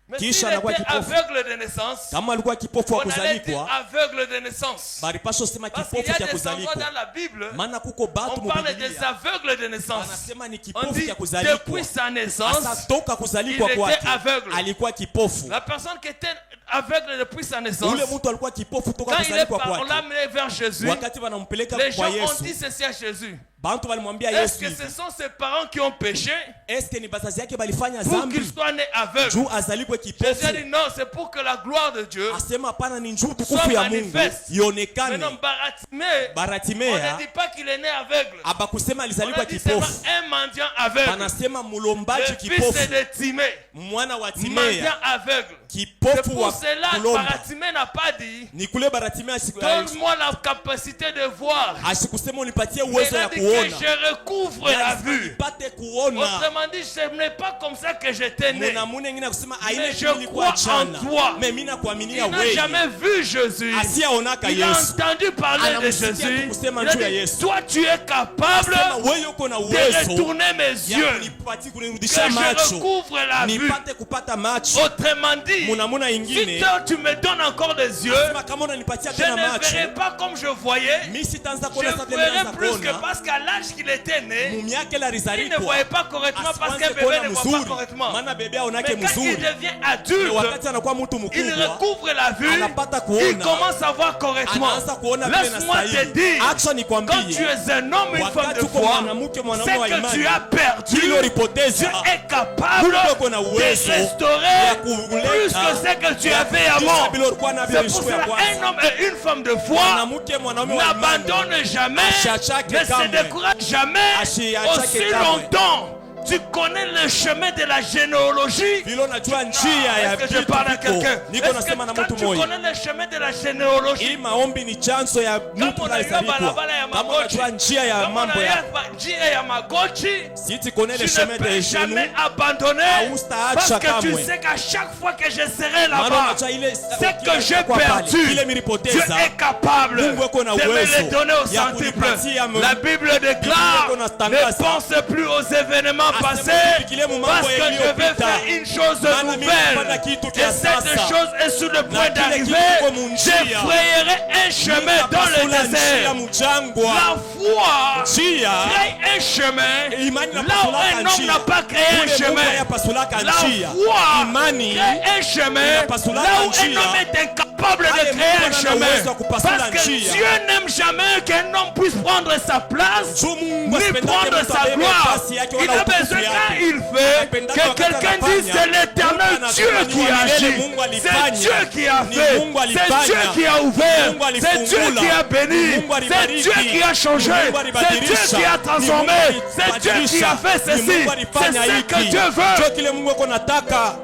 Mais Kisha s'il anakuwa était kipofu. aveugle de naissance, Kama alikuwa kipofu wa on allait dire kuzalikwa, aveugle de naissance. balipaswa sema Parce qu'il y kipofu a cha des endroits kuzalikwa. dans la Bible, Maana kuko batu on mu parle des Biblia aveugles de naissance. anasema ni On kipofu dit cha kuzalikwa. depuis sa naissance, Asa toka kuzaliwa il était kwake aveugle. alikuwa kipofu. La personne qui était aveugle depuis sa naissance, Ule mtu alikuwa kipofu toka quand il est kuzaliwa on l'a kwake. amené vers Jésus, Wakati wanampeleka les gens kwa ont Yesu, dit ceci à Jésus. bantu walimwambia Est-ce Yesu que hivi, ce sont ses parents qui ont péché est-ce que ni bazazi yake balifanya pour qu'il zambi soit né aveugle? juu azalikwe Jésus kipofu? a dit non, c'est pour que la gloire de Dieu. Asema hapana, ni njuu Soit tukufu ya Mungu manifeste. Mais ionekane. non, Baratimée, on Baratimea ne dit pas qu'il est né aveugle. abakusema On alizaliwa a dit seulement kipofu, un mendiant aveugle. anasema Le mulombaji fils kipofu, de Timée, mwana wa mendiant Timea aveugle. C'est kipofu pour wa cela que kulomba. Baratimée n'a pas dit Ni kule Baratimea donne-moi la capacité de voir. asikusema unipatie Mais uwezo il a ya dit kuona, kuona je recouvre la vue. nipate kuona. Autrement dit, ce n'est pas comme ça que j'étais né. Munamune ngine kusema aile Mais je nilikuwa crois en jana. toi. Mais mina kuaminia Il n'a wewe. jamais vu Jésus. Asiaonaka Il a Yesu. entendu parler de Anamsikia Jésus. kusema Il a juu ya dit, Yesu. toi tu es capable Sema wewe uko na de uwezo retourner mes ya yeux. kunipati Que kunirudisha je macho. recouvre la vue. Nipate kupata macho. Autrement dit, Munamuna si ingine. toi tu me donnes encore des yeux, Sema kama unanipatia je tena ne macho. verrai pas comme je voyais. Mimi sitaanza Je kuona sasa tena verrai naanza plus que kuona. parce qu'à l'âge qu'il était né, Mume yake la il ne rizalikuwa. voyait pas correctement parce qu'un bébé ne voit pas correctement. Maana bebe aonake Mais quand il mzuri. devient Ni adulte, wakati anakuwa mtu il mkubwa. recouvre la vue, Anapata kuona. il commence à voir correctement. Anaanza kuona vile Laisse-moi te inastahili. dire, Acha nikwambie. quand tu es un homme, une femme Wakati de uko foi, mwanamke mwanaume c'est wa que imani. tu as perdu, Hilo ulipoteza. tu es capable Mungu uko na de uwezo restaurer ya kuleta plus que ce que tu avais avant. bila ulikuwa navyo C'est pour siku ya cela kwanza. un homme et une femme de foi Mwanamke mwanaume wa imani. n'abandonne jamais, Asiachake ne se kamwe. décourage jamais. Asiachake Aussi kamwe. longtemps tu connais le chemin de la généalogie. Vile unajua njia ya Est-ce que je vitu parle à viko. quelqu'un? Niko Est-ce que nasema na quand mtu tu mmoja. connais le chemin de la généalogie, Hii maombi ni chanzo ya mtu unajua alizalikuwa. barabara ya Kama magoti, unajua njia ya kama mambo ya unajua njia ya magoti, si tu connais tu le ne chemin peux de jamais genoux. abandonner Haustaacha parce que tu kamwe. sais qu'à chaque fois que je serai Maana là-bas, unajua ile c'est que j'ai perdu. ile Tu nilipoteza. es capable de Mungu ako na me uwezo les donner au ya centuple. kunipatia La Bible déclare, Biblia inatangaza. ne pense plus aux événements Asema passés usifikirie mambo parce que je vais yaliyopita. faire une chose Maana mimi nafanya nouvelle. kitu Et kia cette sasa. chose est sur le point kile d'arriver. kiko munjia. J'effrayerai un chemin dans le Ninapasula njia désert. mjangwa. La foi Njia crée un chemin imani là où inapasulaka un homme njia. n'a pas créé un Ule Mungu chemin. ayapasulaka La njia. foi Imani crée un chemin inapasulaka là où un njia. homme est incapable de Ale créer Mungu un ana chemin. uwezo wa kupasula Parce que njia. Dieu n'aime jamais qu'un homme puisse prendre sa place Jo Mungu ni asipendake prendre mtu sa abebe gloire. nafasi yake Il wala a utukufu besoin yake. quand il fait Anapendaka que wakati quelqu'un anafanya. dise c'est l'éternel Mungu Dieu anasema qui ni wa milele, agit. Mungu C'est alifanya. Dieu qui a Ni fait. Mungu C'est alifanya. Dieu qui a ouvert. Mungu C'est Dieu alifungula. qui a béni. Mungu C'est alibariki. Dieu qui a changé. Mungu C'est alibadilisha. Dieu qui a Ni transformé. Mungu C'est Dieu qui a fait Ni ceci. Mungu C'est alifanya ce hiki. que Dieu veut. Jo kile Mungu ako nataka.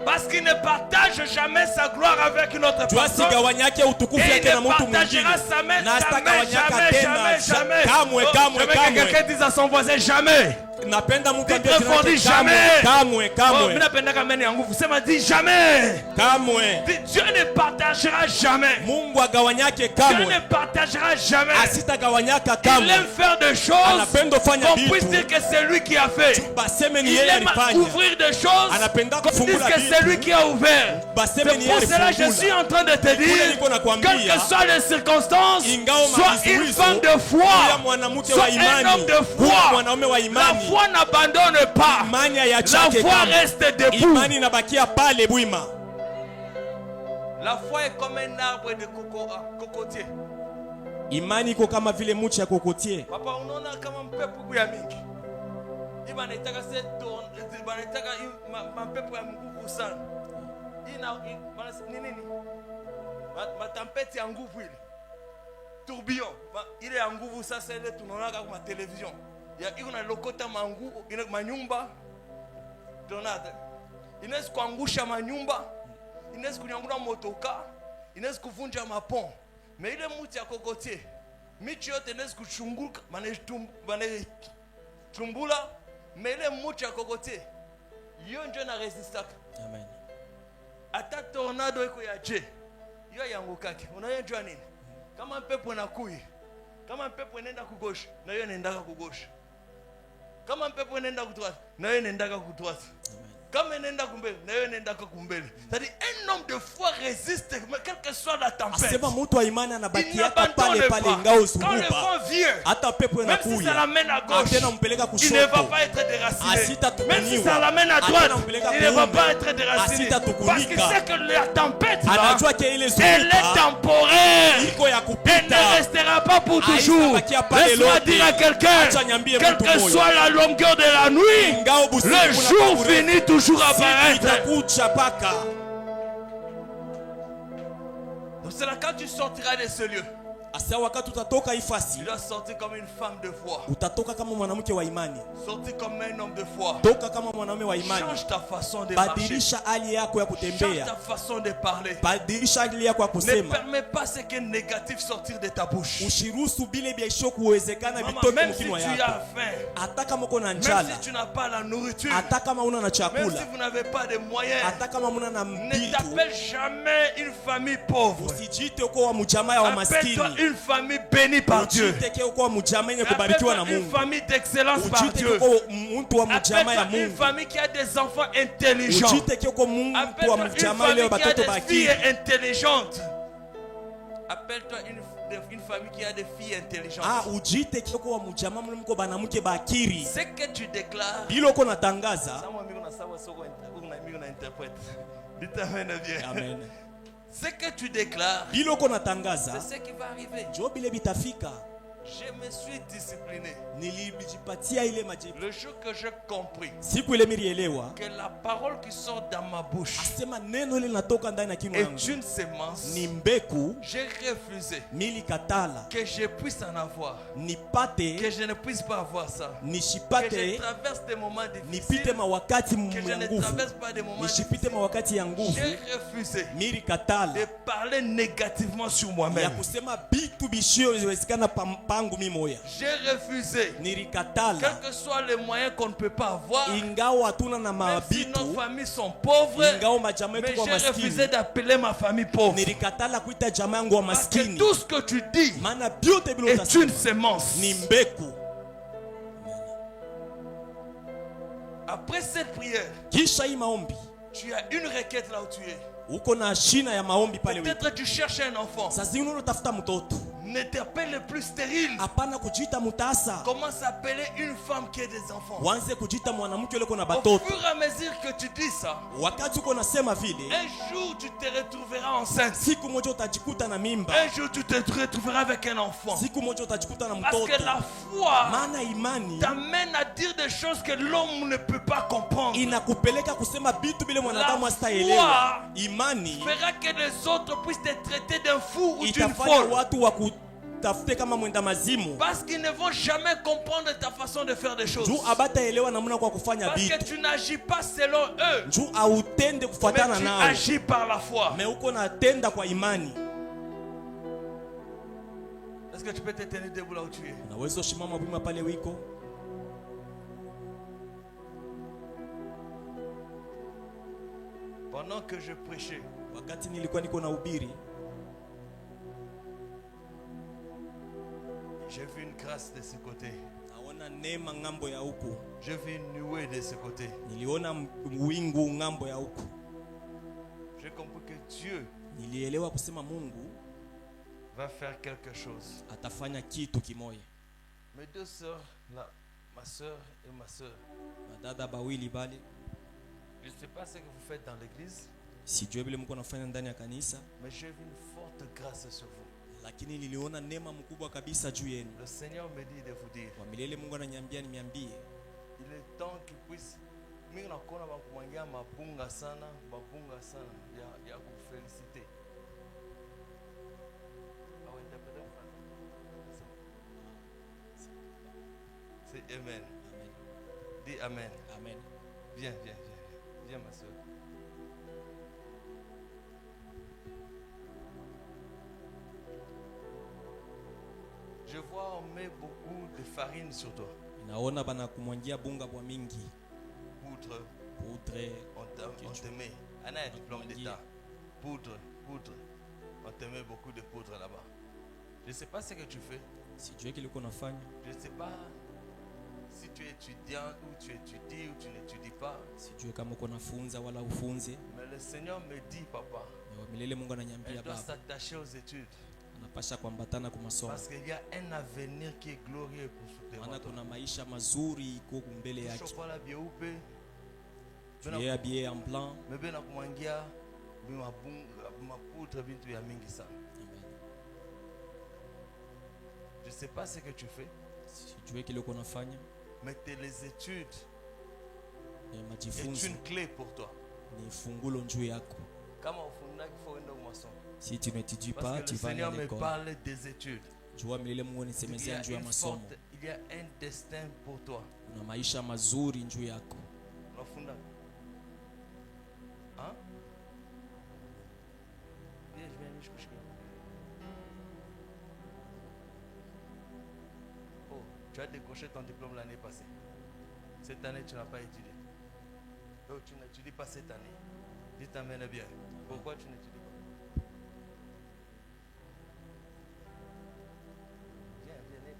Parce qu'il ne partage jamais sa gloire avec une autre Jua personne. sigawanyake utukufu Et il yake na ne mtu mwingine. partagera jamais, Na sitagawanyaka jamais, tena. jamais, jamais. Kamwe, Oh, kamwe, je veux que kamwe. quelqu'un dise à son voisin jamais. Napenda mtu Dites ambie très jina fort, lake dis jamais. kamwe, Oh, kamwe, mimi napendaka meni ya nguvu. Sema dis jamais. kamwe. Dieu ne partagera jamais. Mungu agawanyake Dieu kamwe. ne partagera jamais. Asitagawanyaka Il kamwe. aime faire des choses Anapenda kufanya qu'on vitu. puisse dire que c'est lui qui a fait. Baseme ni Il yeye aime alifanya. ouvrir des choses Anapenda qu'on dise kufungula que c'est lui vitu. qui a ouvert. Baseme C'est ni pour yeye cela que je suis alifungula. en train de te Kule dire, niko nakwambia, quelles que soient les circonstances, ingawa sois une mavizuizo, femme de Huyo foi, mwanamke sois wa imani. un homme de Huyo foi. mwanaume wa La imani. foi n'abandonne pas. Imani La hayachake foi kamwe. reste debout. Imani inabakia pale bwima. La foi est comme un arbre de cocotier. Imani iko kama vile mche ya kokotie. Papa, unaona kama mpepo ya mingi. Iba naitaka banataka mapepo ya nguvu sana. Ni nini? Matampeti ya nguvu ile. Tourbillon. Ile ya nguvu sasa ile tunaona kwa television. Ya iko na lokota mangu, ina manyumba. Donata. Inaweza kuangusha manyumba. Inaweza kunyangula motoka. Inaweza kuvunja mapon. Mais ile mti ya kokotie. Miti yote inaweza kuchunguka, tumbula. Mais ile mti ya kokotie. Yo ndio na resistaka. Amen. Ata tornado iko ya je. Yo yangukake. Unayojua nini? Kama pepo inakuja. Kama pepo inaenda kugosha, na yo inaendaka kugosha. Kama pepo inaenda kutwata, na yo inaendaka kutwata. Comme un homme kumbele, na yo nenda kumbele. C'est-à-dire un homme de foi résiste quelle que soit la tempête. Asema mtu wa imani anabakia Il n'abandonne pale pale pas. ingao Quand le zunguka. vent vient, Hata pepo même si ça inakuja. l'amène à gauche, Atena mpeleka il ne va kushoto. pas être déraciné. Asitatukumiwa. Même si ça l'amène à droite, Atena mpeleka il ne va kuume. pas être déraciné. Asitatukunika. Parce qu'il sait que la tempête là, Anajua ke ile elle zunguka. est temporaire. Iko ya Elle kupita. ne restera pas pour toujours. Haitabakia pale Laisse-moi lote. dire à quelqu'un, Acha niambie quelle mtu que moja. soit la longueur de la nuit, Ingao busiku le kuna jour kaburi. finit toujours à Siku apparaître. itakuja paka. Donc c'est là quand tu sortiras de ce lieu. Asa wakati utatoka hii Tu fasi, dois sortir comme une femme de foi. utatoka kama mwanamke wa imani. Sortir comme un homme de foi. Toka kama mwanaume wa imani. Change ta façon de marcher. Badilisha hali yako ya Change kutembea. ta façon de parler. Badilisha hali yako ya Ne kusema. permets pas ce qui est négatif sortir de ta bouche. Ushiruhusu bile biasho kuwezekana Maman, vitoke même si tu mkinwa as yako. faim, Hata kama uko na même njala, si tu n'as pas la nourriture, hata kama una na même si chakula, vous n'avez pas de moyens, hata kama una na ne mbitu, t'appelle jamais une famille pauvre. usijite uko wa mjamaa ya wa Appelle-toi maskini. une famille bénie par Dieu. Ujiteke uko wa mjamaa yenye kubarikiwa na Appelle-toi une Mungu. famille d'excellence par Ujiteke Dieu. uko mtu wa mjamaa ya Appelle-toi une Mungu. famille qui a des enfants intelligents. Ujiteke uko mtu wa Appelle-toi une mjamaa ile famille qui a watoto des filles bakiri. intelligentes. Appelle-toi une famille qui a des filles intelligentes. Ujiteke uko wa mjamaa mle mko banamuke bakiri. Ce que tu déclares, Bilo uko natangaza. dites amen bien. Amen. Ce que tu déclares, Bilo uko natangaza. c'est ce qui va arriver. Njo bile bitafika. Je me suis discipliné. Nilijipatia ile majibu. Le jour que j'ai compris Siku ile nilielewa que la parole qui sort dans ma bouche asema neno ile linatoka ndani ya kinywa yangu est une sémence, ni mbegu. j'ai refusé Milikatala que je puisse en avoir, que nipate je ne puisse pas avoir ça, que je nishipate traverse des moments nipite difficiles, mawakati que je ya ne nguvu, traverse pas des moments nishipite difficiles. mawakati ya nguvu. J'ai refusé Milikatala de parler négativement sur ya moi-même. kusema bitu bishio iwezekana pangu mimi moya. J'ai refusé, Nilikatala quels que soient les moyens qu'on ne peut pas avoir, ingawa hatuna na même si mabitu, nos familles sont pauvres, ingawa majamaa mais yetu kwa j'ai refusé maskini. d'appeler ma famille pauvre. Nilikatala kuita jamaa yangu wa Parce que maskini, tout ce que tu dis maana vyote bila est une utasema sémence. ni mbegu. Après cette prière, Kisha hii maombi tu as une requête là où tu es. uko na shina ya maombi pale wewe. Peut-être tu cherches un enfant. Sasa zingine unatafuta mtoto, Ne t'appelle plus stérile. hapana kujiita mutasa, Commence à appeler une femme qui a des enfants. wanze kujiita mwanamke yule kuna Au batoto. fur et à mesure que tu dis ça, Wakati uko nasema vile, un jour tu te retrouveras enceinte. siku moja utajikuta na mimba, Un jour tu te retrouveras avec un enfant. siku moja utajikuta na Parce que mtoto. la foi Maana imani t'amène à dire des choses que l'homme ne peut pas comprendre. inakupeleka kusema bitu bile mwanadamu La asitaelewa. Imani Fera que les autres puissent te traiter d'un fou ou d'une itafanya folle. watu wakutafute kama mwenda mazimu, Parce qu'ils ne vont jamais comprendre ta façon de faire des choses. juu abataelewa namna kwa kufanya Parce que bitu, tu n'agis pas selon eux, juu autende mais kufuatana tu nao, agis par la foi. me uko natenda kwa imani. Est-ce que tu peux te tenir debout là où tu es? Unaweza ushimama wima pale wiko. Pendant que je prêchais, Wakati nilikuwa niko na ubiri, j'ai vu une grâce de ce côté. naona neema ngambo ya huku, J'ai vu une nuée de ce côté. niliona wingu ngambo ya huku. J'ai compris que Dieu Nilielewa kusema Mungu va faire quelque chose. atafanya kitu kimoja. Mes deux sœurs, là, ma sœur et ma sœur, Madada bawili bali, je ne sais pas ce que vous faites dans l'église, sijue vile mko nafanya ndani ya kanisa, mais j'ai vu une forte grâce sur vous. lakini niliona neema mkubwa kabisa juu yenu. Le Seigneur me dit de vous dire, Kwa milele Mungu ananiambia niambie, il est temps qu'il puisse mingi nakona bakumwangia mabunga sana ya kufelicite. C'est amen. amen. Dis amen. Amen. Viens ma soeur. Je vois on met beaucoup de farine sur toi. Naona bana kumwangia bunga bwa mingi, Poudre, poudre, on te met. Anna a un diplôme d'état. Poudre. On te met beaucoup de poudre là-bas. Je ne sais pas ce que tu fais. sijue kile uko nafanya, Je ne sais pas si tu es étudiant ou tu étudies ou tu n'étudies pas. sijue kama uko nafunza wala ufunze. Mais le Seigneur me dit, papa, Na wa milele Mungu ananiambia elle doit baba, s'attacher aux études. anapasha kuambatana kwa masomo, Parce qu'il y a un avenir qui est glorieux pour ce maana devant kuna maisha mazuri iko mbele toi. yake. Chokola bieupe. Yeye abie en blanc. Mebe na kumwangia mapoudre bintu ya mingi sana. Amen. Je ne sais pas ce que tu fais, Sijue kile uko nafanya, mais les études ni est majifunzo une clé pour toi. ni fungulo njuu yako. Si tu n'étudies pas, Parce que tu le vas aller à Seigneur me l'école. parle des études. Jua milele Mungu nisemezea juu ya masomo. Il y a un destin pour toi. Kuna maisha mazuri juu yako. Unafunda? Hein? Viens, je viens aller coucher. Oh, tu as décroché ton diplôme l'année passée. Cette année, tu n'as pas étudié. Oh, tu n'étudies pas cette année. Dis t'amène bien. Pourquoi tu n'étudies pas? Viens, n'aie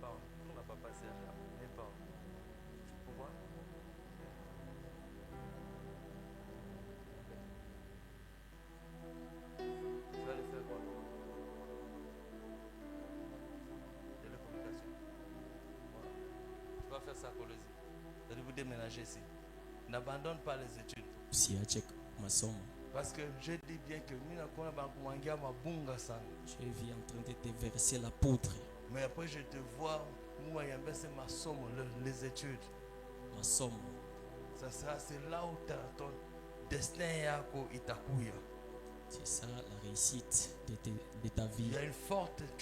pas. On n'a pas passé à jamais. N'aie pas. Pourquoi? Tu vas aller faire quoi? Télécommunication. Voilà. Tu vas faire ça à Colosie. Vous allez vous déménager ici. N'abandonne pas les études. Usiache masomo. Parce que je dis bien que je vis en train de te verser la poudre. mais après je te vois, moi c'est ma somme, les études. Masomo. Ça sera, c'est là où ton destin est. C'est ça la réussite de ta vie. Tu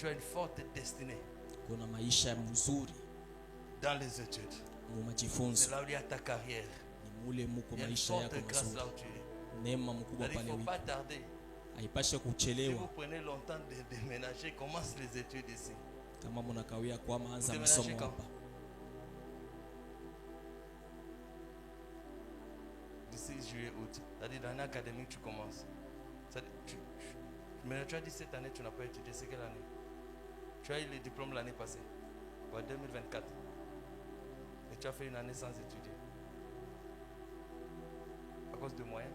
as une forte destinée Kuna maisha mzuri dans les études. mumajifunzo. C'est là où il y a ta carrière. Ni mule muko Il y a une maisha forte yako grâce là mazuri. où tu es. Neema mkubwa Il ne pale faut wiko. pas tarder. Haipashe Si vous kuchelewa. prenez longtemps de déménager, commence les études ici. Kama mnakawia kwa maanza Déménager masomo quand? hapa. D'ici juillet, août. C'est-à-dire dans l'année académique, tu commences. Mais tu as dit cette année, tu n'as pas étudié. C'est quelle année? Tu as eu le diplôme l'année passée. Ou en 2024. Et tu as fait une année sans étudier. À cause de moyens.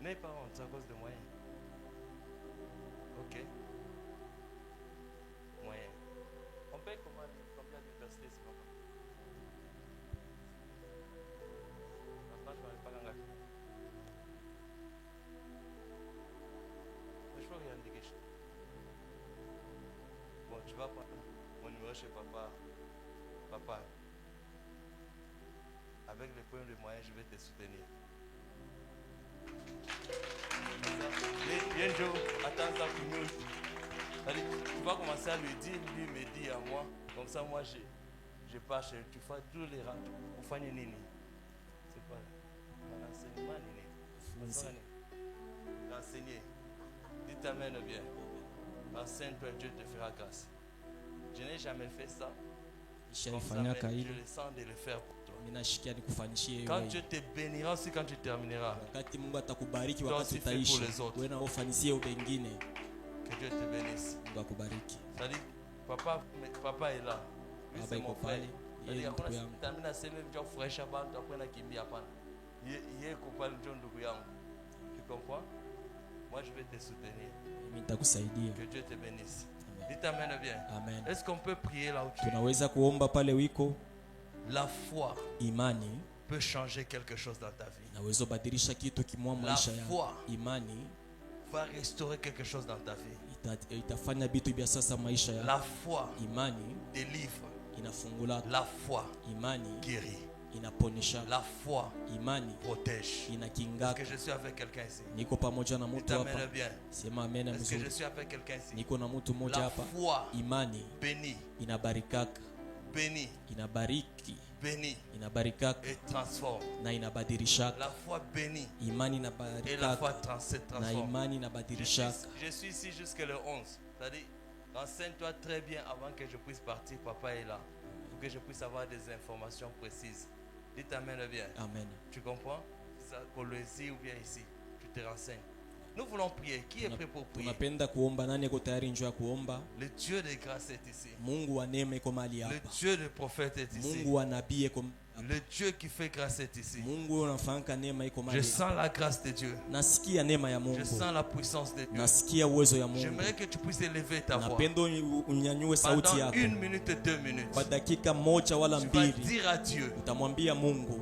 N'ayez pas honte, c'est à cause de moyens. Ok. Moyens. On paye combien d'universités ici, papa? Franchement, pas grand. Mais je peux rien dire. Bon, tu vas prendre mon numéro chez papa. Papa, avec les points de moyens, je vais te soutenir. Bien Joe, attends ça pour nous. Tu vas commencer à lui dire, lui me dit à moi. Comme ça, moi, je pars chez tu fais tous les rangs. Pour faire une nini. C'est quoi? L'enseignement, nini. L'enseigner. Dis t'amène bien. Enseigne-toi, Dieu te fera grâce. Je n'ai jamais fait ça. Comme ça, mais je le sens de le faire pour toi. Quand Dieu te bénira aussi, quand tu termineras. Toi aussi fais pour les autres. Que Dieu te bénisse. C'est-à-dire, papa est là. Lui, c'est mon frère. C'est-à-dire, quand tu termines à s'aimer, tu vas fraîcher avant, tu vas prendre un kimbi à pan. Il est coupable de John Dougouyan. Tu comprends? Moi, je vais te soutenir. Que Dieu te bénisse. Dis t'amène bien. Amen. Est-ce qu'on peut prier là où tu es? Tunaweza kuomba pale wiko. La foi Imani peut changer quelque chose dans ta vie. naweza badilisha kitu kimwa maisha yako. Imani va restaurer quelque chose dans ta vie. Itafanya vitu vya sasa maisha yako. La foi Imani délivre. Inafungula. La foi Imani guérit. Inaponesha. La foi Imani protège. Inakinga. Est-ce que je suis avec quelqu'un ici? Niko pamoja na mtu hapa. Sema amen. Est-ce que je suis avec quelqu'un ici? Niko na mtu mmoja hapa. La foi Imani bénit. Inabarikaka. Bénit. Inabariki. Bénit. Inabarikaka. Et transforme. Na inabadirishaka. La foi bénit. Imani inabarikaka. Et la foi transforme. Na imani inabadirishaka. Je suis ici jusqu'à le 11. C'est-à-dire, renseigne-toi très bien avant que je puisse partir. Papa est là. Pour que je puisse avoir des informations précises. Dites amen bien. Amen. Tu comprends? C'est ça, Colosie ou bien ici. Tu te renseignes. Nous voulons prier. Qui est prêt pour prier? Le Dieu de grâce est ici. Le Dieu de prophète est ici. Le Dieu qui fait grâce est ici. Je sens la grâce de Dieu. Je sens la puissance de Dieu. J'aimerais que tu puisses élever ta voix. Pendant 1 minute et 2 minutes. Tu vas dire à Dieu,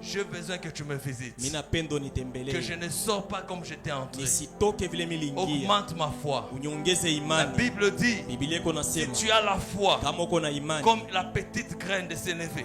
j'ai besoin que tu me visites. Que je ne sors pas comme j'étais entré. Augmente ma foi. La Bible dit, si tu as la foi comme la petite graine de sénévé,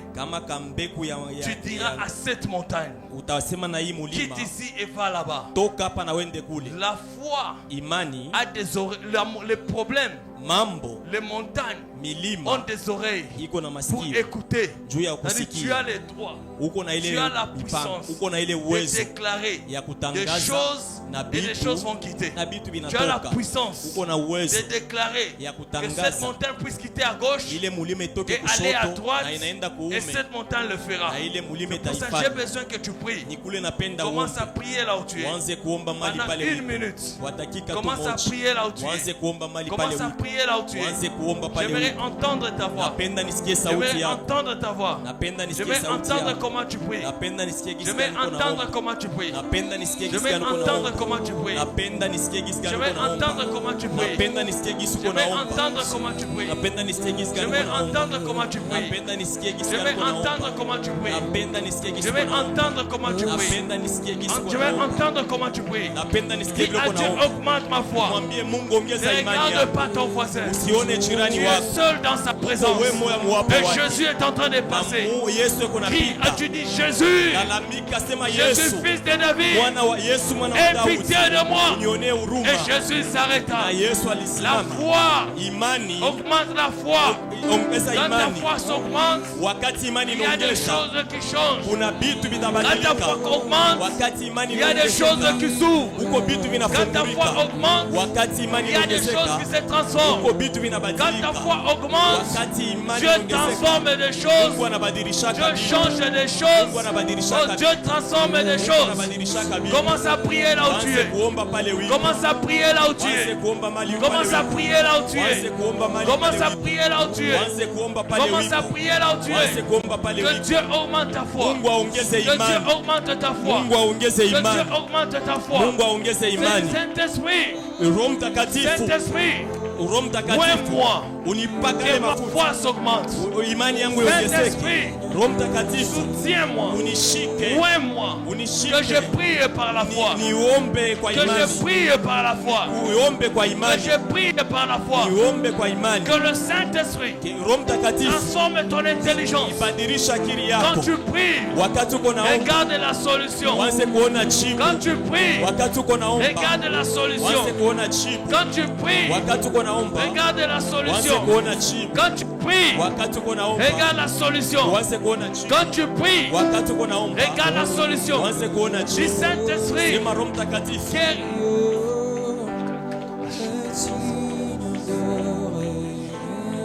Tu diras à cette montagne, utasema na hii mulima, quitte ici et va là-bas. toka hapa na wende kule. La foi Imani a des oreilles. Les problèmes, mambo les montagnes milima ont des oreilles iko na pour masikio écouter. juu ya C'est-à-dire, tu kusikia. as les droits, Uko na ile tu as la mipango, puissance uko na ile de uwezo déclarer ya des kutangaza choses na et les choses vont bitu quitter. na bitu Tu as la vinatoka. puissance Uko na uwezo de déclarer ya que kutangaza cette montagne puisse quitter à gauche ile mulima itoke et aller à kushoto droite, na inaenda et kuume cette montagne le fera. na ile mulima C'est pour ça que j'ai itaifanya. besoin que tu pries. Ni kule napenda Commence à uombe, prier là où tu es. uanze kuomba mali Pendant pale une ulipo. minute. Kwa dakika tu Commence à moja prier là où tu uanze es. kuomba mali pale Commence à ulipo, prier là où tu es. uanze kuomba pale J'aimerais ulipo. entendre ta voix. Napenda nisikie sauti J'aimerais yako, entendre ta voix. napenda nisikie J'aimerais sauti entendre yako, comment tu pries. napenda nisikie gisi J'aimerais gani uko entendre naomba, comment tu pries. napenda nisikie gisi J'aimerais gani uko entendre naomba, comment tu pries. napenda nisikie gisi gani J'aimerais uko naomba, entendre comment tu pries. napenda nisikie gisi uko J'aimerais naomba, entendre comment tu pries. napenda nisikie gisi gani uko J'aimerais naomba, entendre comment tu pries. napenda nisikie gisi gani J'aimerais uko naomba, entendre comment tu pries. napenda nisikie gisi Je vais uko naomba, entendre comment tu pries. napenda nisikie gisi uko Je vais naomba, entendre comment tu pries. napenda nisikie Dis vile à uko Dieu, naomba. augmente ma foi. Mwambie Mungu ongeza Ne imani regarde yako, pas ton voisin. usione jirani Tu es wako. seul dans sa présence. Wewe moyo mwapo Et wake. Jésus est en train de Na passer. Yesu yuko Crie, napita. tu dis Jésus, Lalamika, sema je Yesu, suis fils de David. mwana wa Yesu, mwana wa Aie Daudi, pitié de moi. unionee huruma. Et Jésus s'arrêta. Na Yesu La alisimama. foi, Imani, augmente la foi. ongeza Quand ta imani. foi s'augmente, Wakati imani il y a des inaongeza, choses qui changent. kuna vitu Quand ta vitabadilika. foi augmente, Wakati imani il y a des choses inaongezeka, qui s'ouvrent. huko vitu Quand ta foi vinafungulika. augmente, Wakati imani il y a des choses inaongezeka, qui se transforment. huko vitu Quand vinabadilika. ta foi augmente, Wakati imani Dieu inaongezeka, transforme des choses. Mungu anabadilisha Dieu kabisa. change des choses. Mungu anabadilisha Oh, kabisa. Dieu transforme des Mungu choses. anabadilisha kabisa. Commence à prier là où tu Anze es. kuomba pale ulipo. Commence à prier là où tu Anze es. kuomba mali pale Commence à ulipo. prier là où tu Anze es. kuomba mali Commence pale à ulipo. prier là où tu es. Anze kuomba pale Commence à ulipo. prier là où tu Anze es. kuomba pale Que ulipo. Dieu augmente ta foi. Mungu aongeze Que Dieu imani. augmente ta foi. Mungu aongeze Que Dieu imani. augmente ta foi. Mungu aongeze imani. Saint-Esprit, Roho Mtakatifu, Saint-Esprit, Roho Mtakatifu, ouvre-moi. unipakale Que ma mafuta. foi s'augmente. Imani yangu iongezeke. Saint-Esprit, Roho Mtakatifu, soutiens-moi. unishike. Ouvre-moi. Unishike. Que je prie par la foi. Niombe kwa Que je imani. prie par la foi. Uombe kwa Que imani. je prie par la foi. Niombe kwa imani. Que le Saint-Esprit Roho Mtakatifu, transforme ton intelligence. ibadilisha akili Quand yako. tu pries, Wakati uko naomba, regarde la solution. uanze kuona jibu. Quand tu pries, Wakati uko naomba, regarde la uanze solution. kuona jibu. Quand tu pries, Wakati uko naomba, regarde la uanze solution. kuona jibu. Quand tu pries, Wakati uko naomba, regarde la solution. uanze kuona jibu. Quand tu pries, Wakati uko naomba, regarde la solution. uanze kuona Du jibu. Saint-Esprit, Sema Roho Mtakatifu,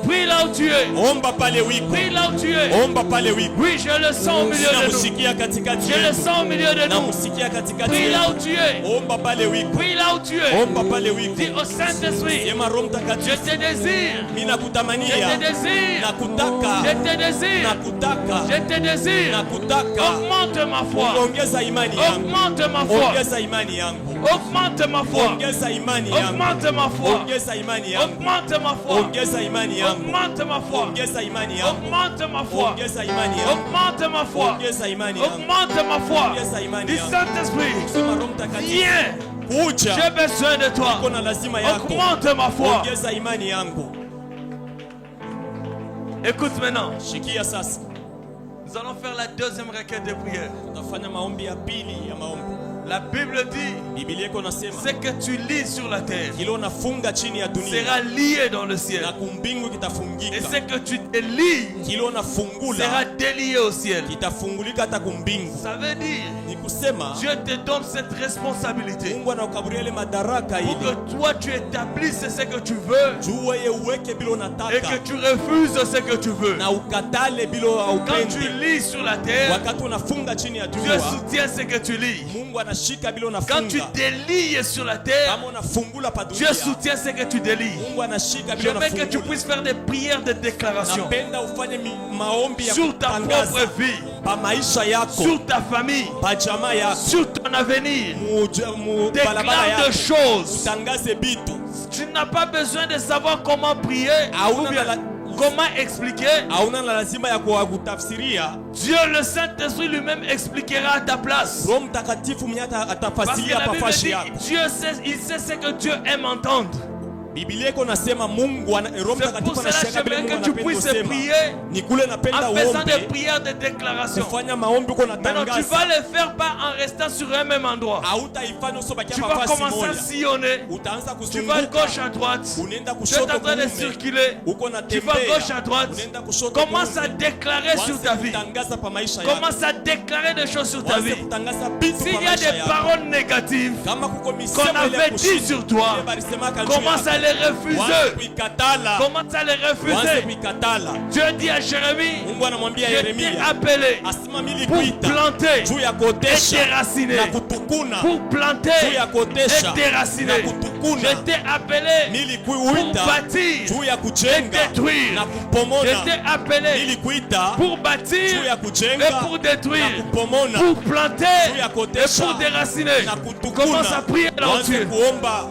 prie là où tu es. omba pale wiko. Prie là où tu es. Omba pale wiko. Oui, je le sens au milieu de nous. Namsikia katikati Je le yetu. sens au milieu de nous. Namsikia katikati Prie là où yetu. tu es. Omba pale wiko. Prie là où tu es. Omba pale wiko. Dis au Saint-Esprit, Sema Roho je Mtakatifu, te désire. mimi Je nakutamania. te désire. Nakutaka. Je te désire. Nakutaka. Je te désire. Nakutaka. Augmente ma foi. Ongeza imani yangu. Augmente ma foi. Ongeza imani yangu. Augmente ma foi. Ongeza imani yangu. Augmente ma foi. Ongeza imani yangu. Augmente ma foi. Ongeza imani yangu. Augmente ma foi. Ongeza imani yangu. Augmente ma foi. Ongeza imani yangu. Augmente ma foi. Ongeza imani yangu. Augmente ma foi. Ongeza imani Du yangu. Saint-Esprit, Sema Roho Mtakatifu, viens. kuja. J'ai besoin de toi. Niko na lazima yako. Augmente ma foi. Ongeza imani yangu. Écoute maintenant. Shikia sasa. Nous allons faire la deuxième requête de prière. Tutafanya maombi ya pili ya maombi. La Bible dit, Biblia iko nasema ce que tu lis sur la terre kile unafunga chini ya dunia sera lié dans le ciel. na kumbingu Et kitafungika. ce que tu lis Kile unafungula sera délié au ciel. kitafungulika hata kumbingu. Ça veut dire, Ni kusema Dieu te donne cette responsabilité Mungu anakukaburia ile madaraka pour ili que toi tu établisses ce que tu veux juu wewe uweke bila et unataka que tu refuses ce que tu veux. na ukatale bila Quand tu haupendi. lis sur la terre, Wakati unafunga chini ya Dieu jua, soutient ce que tu lis. Mungu anashika bila Quand tu unafunga. délies sur la terre, Kama unafungula pa Dieu dunia, soutient ce que tu délies. Mungu anashika Je bila veux que tu unafungula. puisses faire des prières de déclaration Napenda ufanye maombi ya sur ta kutangaza propre vie, pa maisha yako, sur ta famille, pa jamaa yako, sur ton avenir. mu barabara Déclare des yako, choses. utangaze bitu. Tu n'as pas besoin de savoir comment prier ou Hauna bien la- comment expliquer. hauna na lazima ya kutafsiria. Dieu, le Saint-Esprit lui-même expliquera à ta place. Roho Mtakatifu mwenye Parce que atafasiria la pa Bible fashi dit, yako. Dieu sait, il sait ce que Dieu aime entendre. Biblia iko nasema Mungu Roho C'est pour Mtakatifu cela anashika vile que Mungu tu anapenda puisses kusema. prier Ni kule napenda en faisant des uombe, prières de déclaration. kufanya maombi uko Maintenant, tu natangaza. vas le faire pas en restant sur un même endroit. Hautaifanya usobaki Tu hapa vas fasi commencer à moja. sillonner. Utaanza Tu vas kuzunguka. gauche à droite. Unaenda Tu es kushoto en train de kuume. circuler. Uko Tu vas natembea. gauche à droite. Unaenda kushoto Commence à kuume. déclarer sur ta vie. Kutangaza pa maisha yako. Commence à déclarer des choses sur ta Waanze vie. kutangaza vitu S'il pa y a maisha des yako. paroles négatives Kama kuko qu'on misemo ile avait dit kushinda, sur toi, ile balisemaka juu commence à yako. les Waanze refuser. kuikatala. Commence à les Waanze refuser. kuikatala. Dieu dit à Jérémie, Mungu anamwambia je t'ai Yeremia, appelé asema mimi pour nilikuita planter juu ya et kuotesha déraciner. na kutukuna, Pour planter juu ya kuotesha et déraciner. na kutukuna. Je t'ai appelé Nilikuita pour bâtir juu ya et kujenga détruire. na Je kupomona. t'ai appelé Nilikuita pour juu bâtir ya et kujenga pour na détruire. kupomona, Pour planter juu ya et kuotesha pour déraciner. na kutukuna. Commence à prier là où Waanze tu es. kuomba,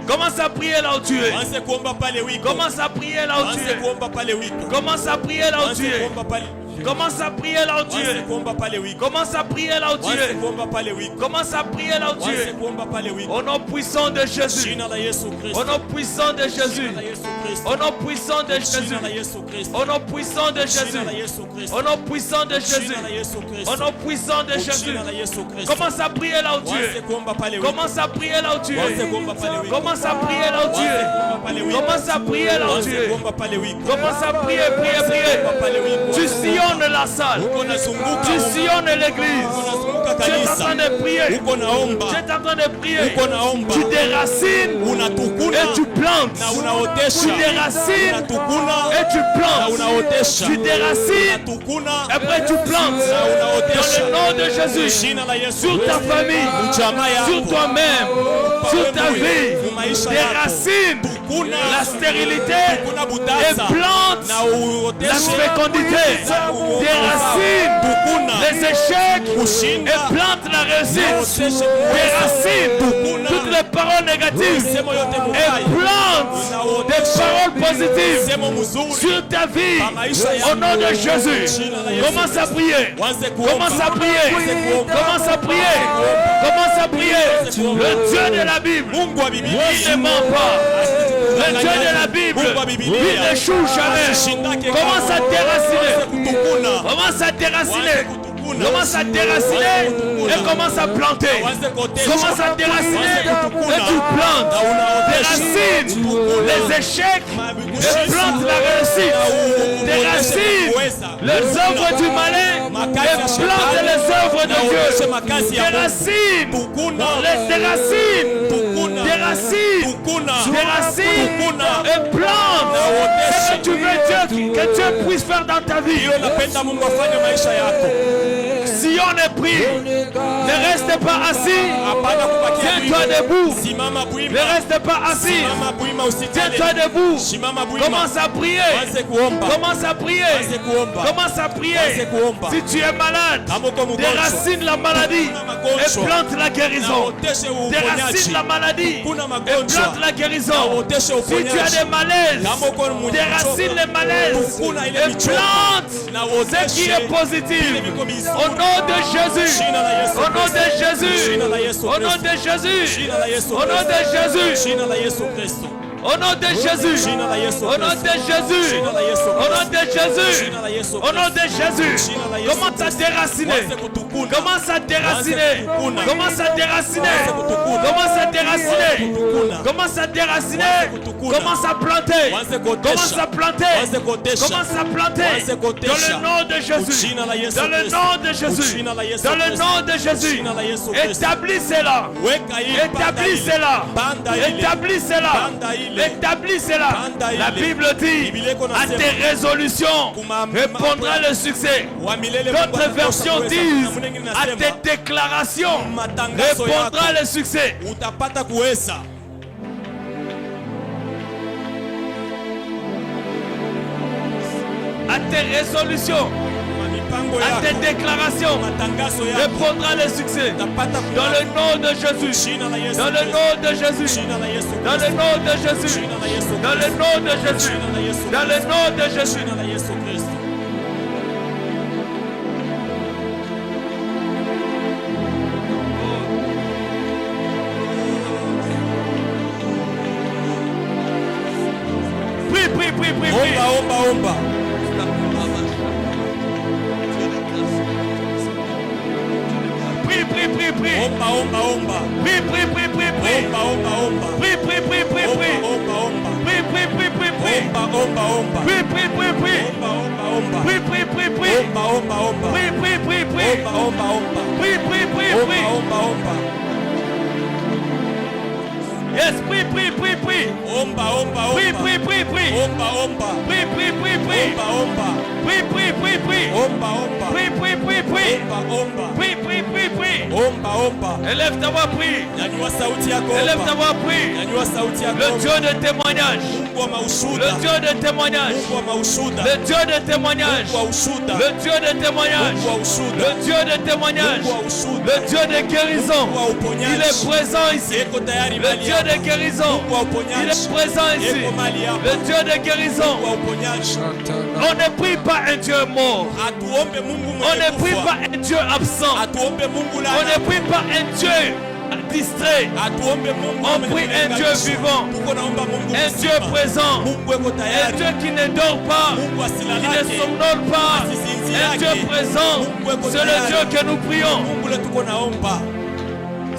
Commence à prier là où tu es. waanze kuomba pale wiko, Commence à prier là où tu waanze es. kuomba pale wiko, Commence à prier là où waanze tu es. kuomba pale, Commence à prier là où tu waanze es. kuomba pale wiko, Commence à prier là où tu waanze es. kuomba pale wiko, Commence à prier là où tu waanze es. kuomba pale wiko. Au nom puissant de Jésus. Jina la Yesu Au Kristo, nom puissant de Jésus. jina la Yesu Kristo, Au nom puissant de Jésus. jina la Yesu Kristo, Au nom puissant de Jésus. jina la Yesu Kristo, Au nom puissant de Jésus. jina la Yesu Kristo, Au nom puissant de Jésus. jina la Yesu Kristo. Commence à prier là où tu Waanze es. kuomba pale wiko, Commence à prier là où tu waanze es. kuomba pale wiko, Commence à prier là où tu waanze es. kuomba pale wiko, Commence à prier là où tu waanze es. kuomba pale wiko, Commence à prier, prier, prier. pale wiko. Tu sillonnes la salle. Uko nazunguka, Tu sillonnes l'église. uko nazunguka Tu es en kanisa, train de prier. uko naomba, Tu es en train de prier. uko naomba, Tu déracines unatukuna et tu plantes. na unaotesha, Tu déracines unatukuna et tu na plantes. unaotesha, Tu déracines, unatukuna après tu plantes. na Dans unaotesha. le nom de Jésus. Jina la Yesu Sur ta Kristo, famille. jamaa yako, Sur toi-même. Sur ta vie. maisha yako, Déracine tukuna la stérilité tukuna et butasa plante na la uoteshe fécondité. Déracine tukuna les échecs kushinda et plante la réussite. uoteshe Déracine tukuna toutes les paroles négatives semo yote et mubaya plante des paroles positives semo mzuri sur ta vie au nom de Jésus. Commence à prier. wanze kuomba Commence à prier. Commence à prier. Commence à prier. Le Dieu de la Bible, Mungu wa il Biblia ne ment pas. Le Dieu de la Bible, Mungu wa il Biblia n'échoue jamais. Commence à déraciner. kutukuna Commence à déraciner. kutukuna Commence à déraciner et commence à planter. wanze kotesha Commence à déraciner et tu plantes. Déracine les échecs et plante la réussite. Déracine les œuvres du malin et plante les œuvres de Dieu. Déracine les déracine. Déracine. Déracine et plante ce que tu veux que Dieu puisse faire dans ta vie. napenda Mungu afanye maisha yako. Sillonne et prie. Ne reste pas assis. Hapana kubakia Tiens-toi debout. simama Ne buima, reste pas assis. simama buima, usikale, Tiens-toi debout. simama buima, Commence à prier. wanze kuomba, Commence à prier. wanze kuomba, Commence à prier. wanze kuomba. Si tu es malade, Kama uko mgonjwa, déracine la maladie et plante la na guérison. uteshe Déracine uponyaji, la maladie kuna et magonjwa, plante la na guérison. uteshe Si tu as uponyaji, des malaises, kama uko mwenye déracine kuchoka, les malaises kuna ile et michoka, plante na ce qui uteshe est positif. vile viko vizuri. Au nom de Jésus. Jina la Yesu Au nom de Kristo, Jésus. jina la Yesu Au nom Kristo, de Jésus. jina la Yesu Au nom de Kristo, Jésus. jina la Yesu Kristo, Au nom de Jésus. jina la Yesu Au nom Kristo, de Jésus. jina la Yesu Au nom Kristo, de Jésus. jina la Yesu Au nom de Jésus. jina la Yesu Commence à déraciner. wanze kutukuna, Commence à déraciner. kutukuna. Commence à déraciner. kutukuna. Commence à déraciner. kutukuna. Commence à déraciner. kutukuna. Commence à planter. wanze kotesha, Commence à planter. wanze kotesha, Commence à planter. wanze kotesha. Dans le nom de Jésus. Jina la Yesu Dans le Kristo, nom de Jésus. jina la Yesu Dans le Kristo, nom de Jésus. jina la Yesu Kristo. Établissez-la. weka hii banda ile, Établissez-la. banda ile, Établissez-la. banda ile, Établissez-la. banda ile. La Bible dit Biblia iko à nasema, tes résolutions répondra le succès. wa milele Mungu D'autres anatosha versions kuweza. disent Na mwingine à nasema, tes déclarations matangazo répondra yako le succès. utapata kuweza. À tes résolutions, Ma mipango à tes yako, déclarations matangazo yako répondra le succès. utapata Dans kuweza. le nom de Jésus. Jina la Yesu Dans le Kristo, nom de Jésus. jina la Yesu Dans le Kristo, nom de Jésus. jina la Yesu Dans le nom de Jésus. jina la Yesu Dans le nom de Jésus. jina la Yesu Kristo. omba. Prie. Omba. Prie. Omba. Prie. Yes, prie. Omba. Prie. Élève ta voix, prie. Nyanyua sauti yako. Élève ta voix, prie. Nyanyua sauti yako. Le Dieu de témoignage. Mungu wa Le maushuda. Dieu de témoignage. Mungu wa maushuda. Le Dieu de témoignage. Mungu wa ushuda. Le Dieu de témoignage. Mungu wa ushuda. Le Dieu de témoignage. Mungu wa ushuda. Le Dieu de guérison. Mungu wa uponyaji. Il est présent ici. Yeko tayari Le mahali Dieu hapa. de guérison. Mungu wa uponyaji. Il est présent ici. Yeko mahali hapa. Le Dieu de guérison. Mungu wa uponyaji. On ne prie pas un Dieu mort. Atuombe Mungu On mwenye ne prie kufa. pas un Dieu absent. Atuombe Mungu On la. ne prie pas un Dieu distrait. Atuombe Mungu On mwenye prie un kulenga Dieu Yesu. vivant. Tuko naomba Mungu Un mzima. Dieu présent. Mungu eko Un tayari. Dieu qui ne dort pas. Mungu Qui ne asilalake. somnole pas. Asisinziake. Un Dieu présent. C'est le Dieu que nous prions. Mungu le tuko naomba.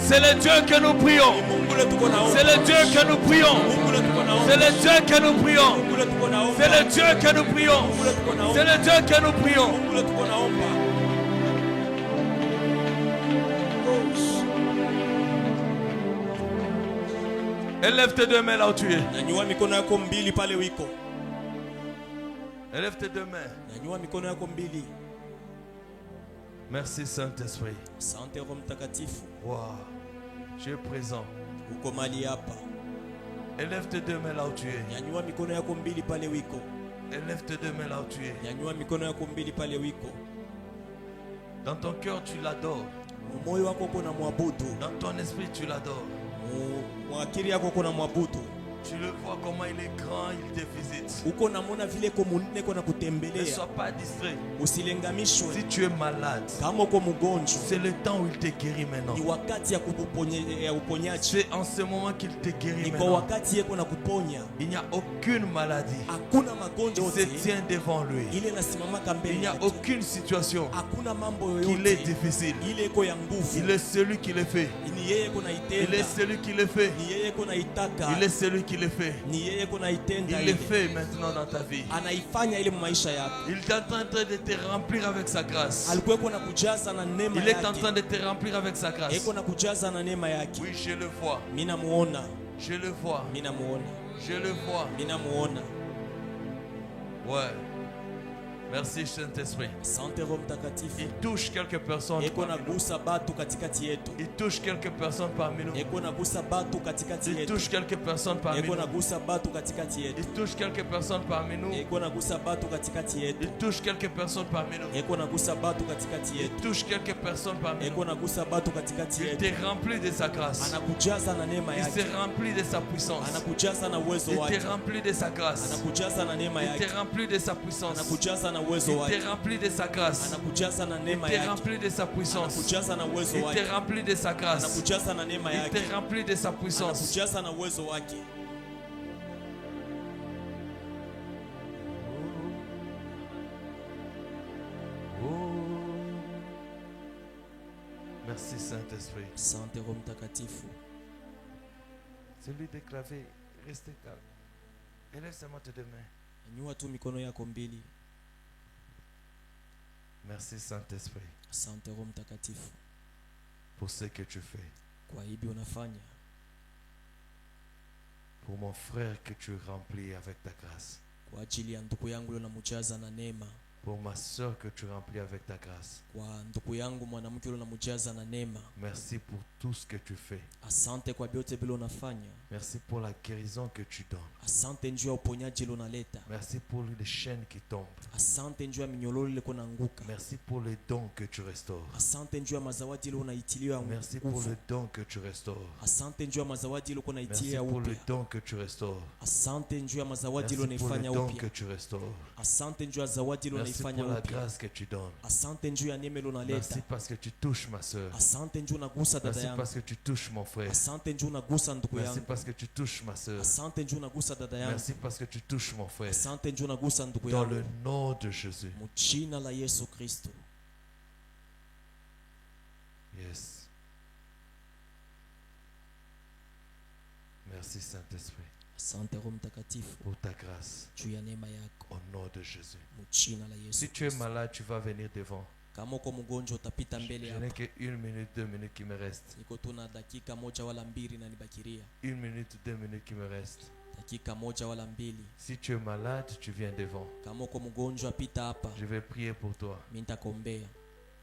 C'est le Dieu que nous prions. Mungu le tuko naomba. C'est le Dieu que nous prions. Mungu le tuko naomba. C'est le Dieu que nous prions. Mungu le tuko naomba. C'est le Dieu que nous prions. Mungu le tuko naomba. C'est le Dieu que nous prions. Mungu le tuko naomba. Élève tes deux mains là où tu es. Nyanyua mikono yako mbili pale wiko. Élève tes deux mains. Nyanyua mikono yako mbili. Merci Saint-Esprit. Asante Roho Mtakatifu. Wow. Tu es présent. Uko mali hapa. Élève tes deux mains là où tu es. Nyanyua mikono yako mbili pale wiko. Élève tes deux mains là où tu es. Nyanyua mikono yako mbili pale wiko. Dans ton cœur, tu l'adores. Moyo wako uko na mwabudu. Dans ton esprit, tu l'adores. Mwakili yako uko na mwabudu. Tu le vois comment il est grand, il te visite. Uko namona vile ko munene ko na Ne kutembelea. sois pas distrait. Usilengamishwe. Si tu es malade, Kama uko mgonjwa, c'est le temps où il te guérit maintenant. ni wakati ya uponyaji. C'est en ce moment qu'il te guérit Ni kwa maintenant. wakati yeko na kuponya. Il n'y a aucune maladie Hakuna qui magonjwa se yote tient devant lui. ile nasimamaka Il mbele n'y a yake. aucune situation Hakuna mambo qui est yoyote difficile. ile iko ya nguvu. Il est celui qui le fait. Ni yeye ko Il naitenda. est celui qui le fait. Ni yeye ko naitaka. Il est celui qui le fait. Ni yeye ko naitenda Il le ile. fait maintenant dans ta vie. Anaifanya ile maisha yako. Il est en train de te remplir avec sa grâce. Alikuwa iko na kujaza na neema Il est en yake. train de te remplir avec sa grâce. Iko na kujaza na neema yake. Oui, je le vois. Mimi namuona. Je le vois. Mimi namuona. Je le vois. Mimi namuona. Ouais. Merci Saint-Esprit. Asante Roho Mtakatifu. Il touche quelques personnes. Eko parmi nous. nagusa batu katikati yetu. Il touche quelques personnes parmi nous. Eko nagusa batu katikati Il yetu. touche quelques personnes parmi Eko nous. nagusa batu katikati yetu. Il touche quelques personnes parmi nous. Eko nagusa batu katikati yetu. Il touche quelques personnes parmi nous. Eko nagusa batu katikati Il yetu. touche quelques personnes parmi Eko nous. nagusa batu katikati Il yetu. te remplit de sa grâce. Anakujaza na neema Il yake. te remplit de sa puissance. Anakujaza na uwezo Il wake. te remplit de sa grâce. Anakujaza na neema Il yake. te remplit de sa puissance. Anakujaza na uwezo Il wake. te remplit de sa grâce. Anakujaza na Il neema te yake. remplit de sa puissance. Anakujaza na uwezo Il wake. te remplit de sa grâce. Anakujaza na neema Il yake. te remplit de sa puissance. Anakujaza na uwezo wake. Merci Saint-Esprit. Asante Roho Mtakatifu. Celui déclavé, restez calme. Élève seulement tes deux mains. Nyanyua tu mikono yako mbili. Merci Saint-Esprit Asante Roho Mtakatifu pour ce que tu fais. kwa hivi unafanya. Pour mon frère que tu remplis avec ta grâce. Kwa ajili ya ndugu yangu leo namujaza na neema. Pour ma soeur que tu remplis avec ta grâce. Kwa ndugu yangu mwanamke leo namujaza na neema. Merci pour tout ce que tu fais. Asante kwa vyote vile unafanya. Merci pour la guérison que tu donnes. Asante njoo ya uponyaji leo unaleta. Merci pour les chaînes qui tombent. Asante njoo ya minyololo ile kuna anguka. Merci pour les dons que tu restaures. Asante njoo ya mazawadi ile unaitiliwa. Merci pour les dons que tu restaures. Asante njoo ya mazawadi ile kuna Merci itia pour les upya. dons que tu restaures. Asante njoo ya mazawadi ile Merci pour les unaifanya dons que upya. tu restaures. Asante njoo ya zawadi ile Merci Merci unaifanya pour la upya. grâce que tu donnes. Asante njoo ya neema Merci unaleta. parce que tu touches ma soeur. Asante njoo unagusa dada Merci yangu. parce que tu touches mon frère. Asante njoo unagusa ndugu Merci yangu. parce que tu touches ma soeur. Asante njoo unagusa dada yangu. Merci parce que tu touches mon frère. Asante njoo unagusa ndugu Dans yangu. le nom de Jésus. Mjina la Yesu Kristo. Yes. Merci Saint-Esprit Asante Roho Mtakatifu pour ta grâce. juu ya neema yako. Au nom de Jésus. Mjina la Yesu. Si tu es malade, tu vas venir devant. Kama uko mgonjwa utapita Je mbele n'ai hapa. que 1 minute, 2 minutes qui me restent. Niko tu na dakika moja wala mbili na nibakiria. 1 minute, 2 minutes qui me restent. Dakika moja wala mbili. Si tu es malade, tu viens devant. Kama uko mgonjwa pita hapa. Je vais prier pour toi. Mimi nitakuombea.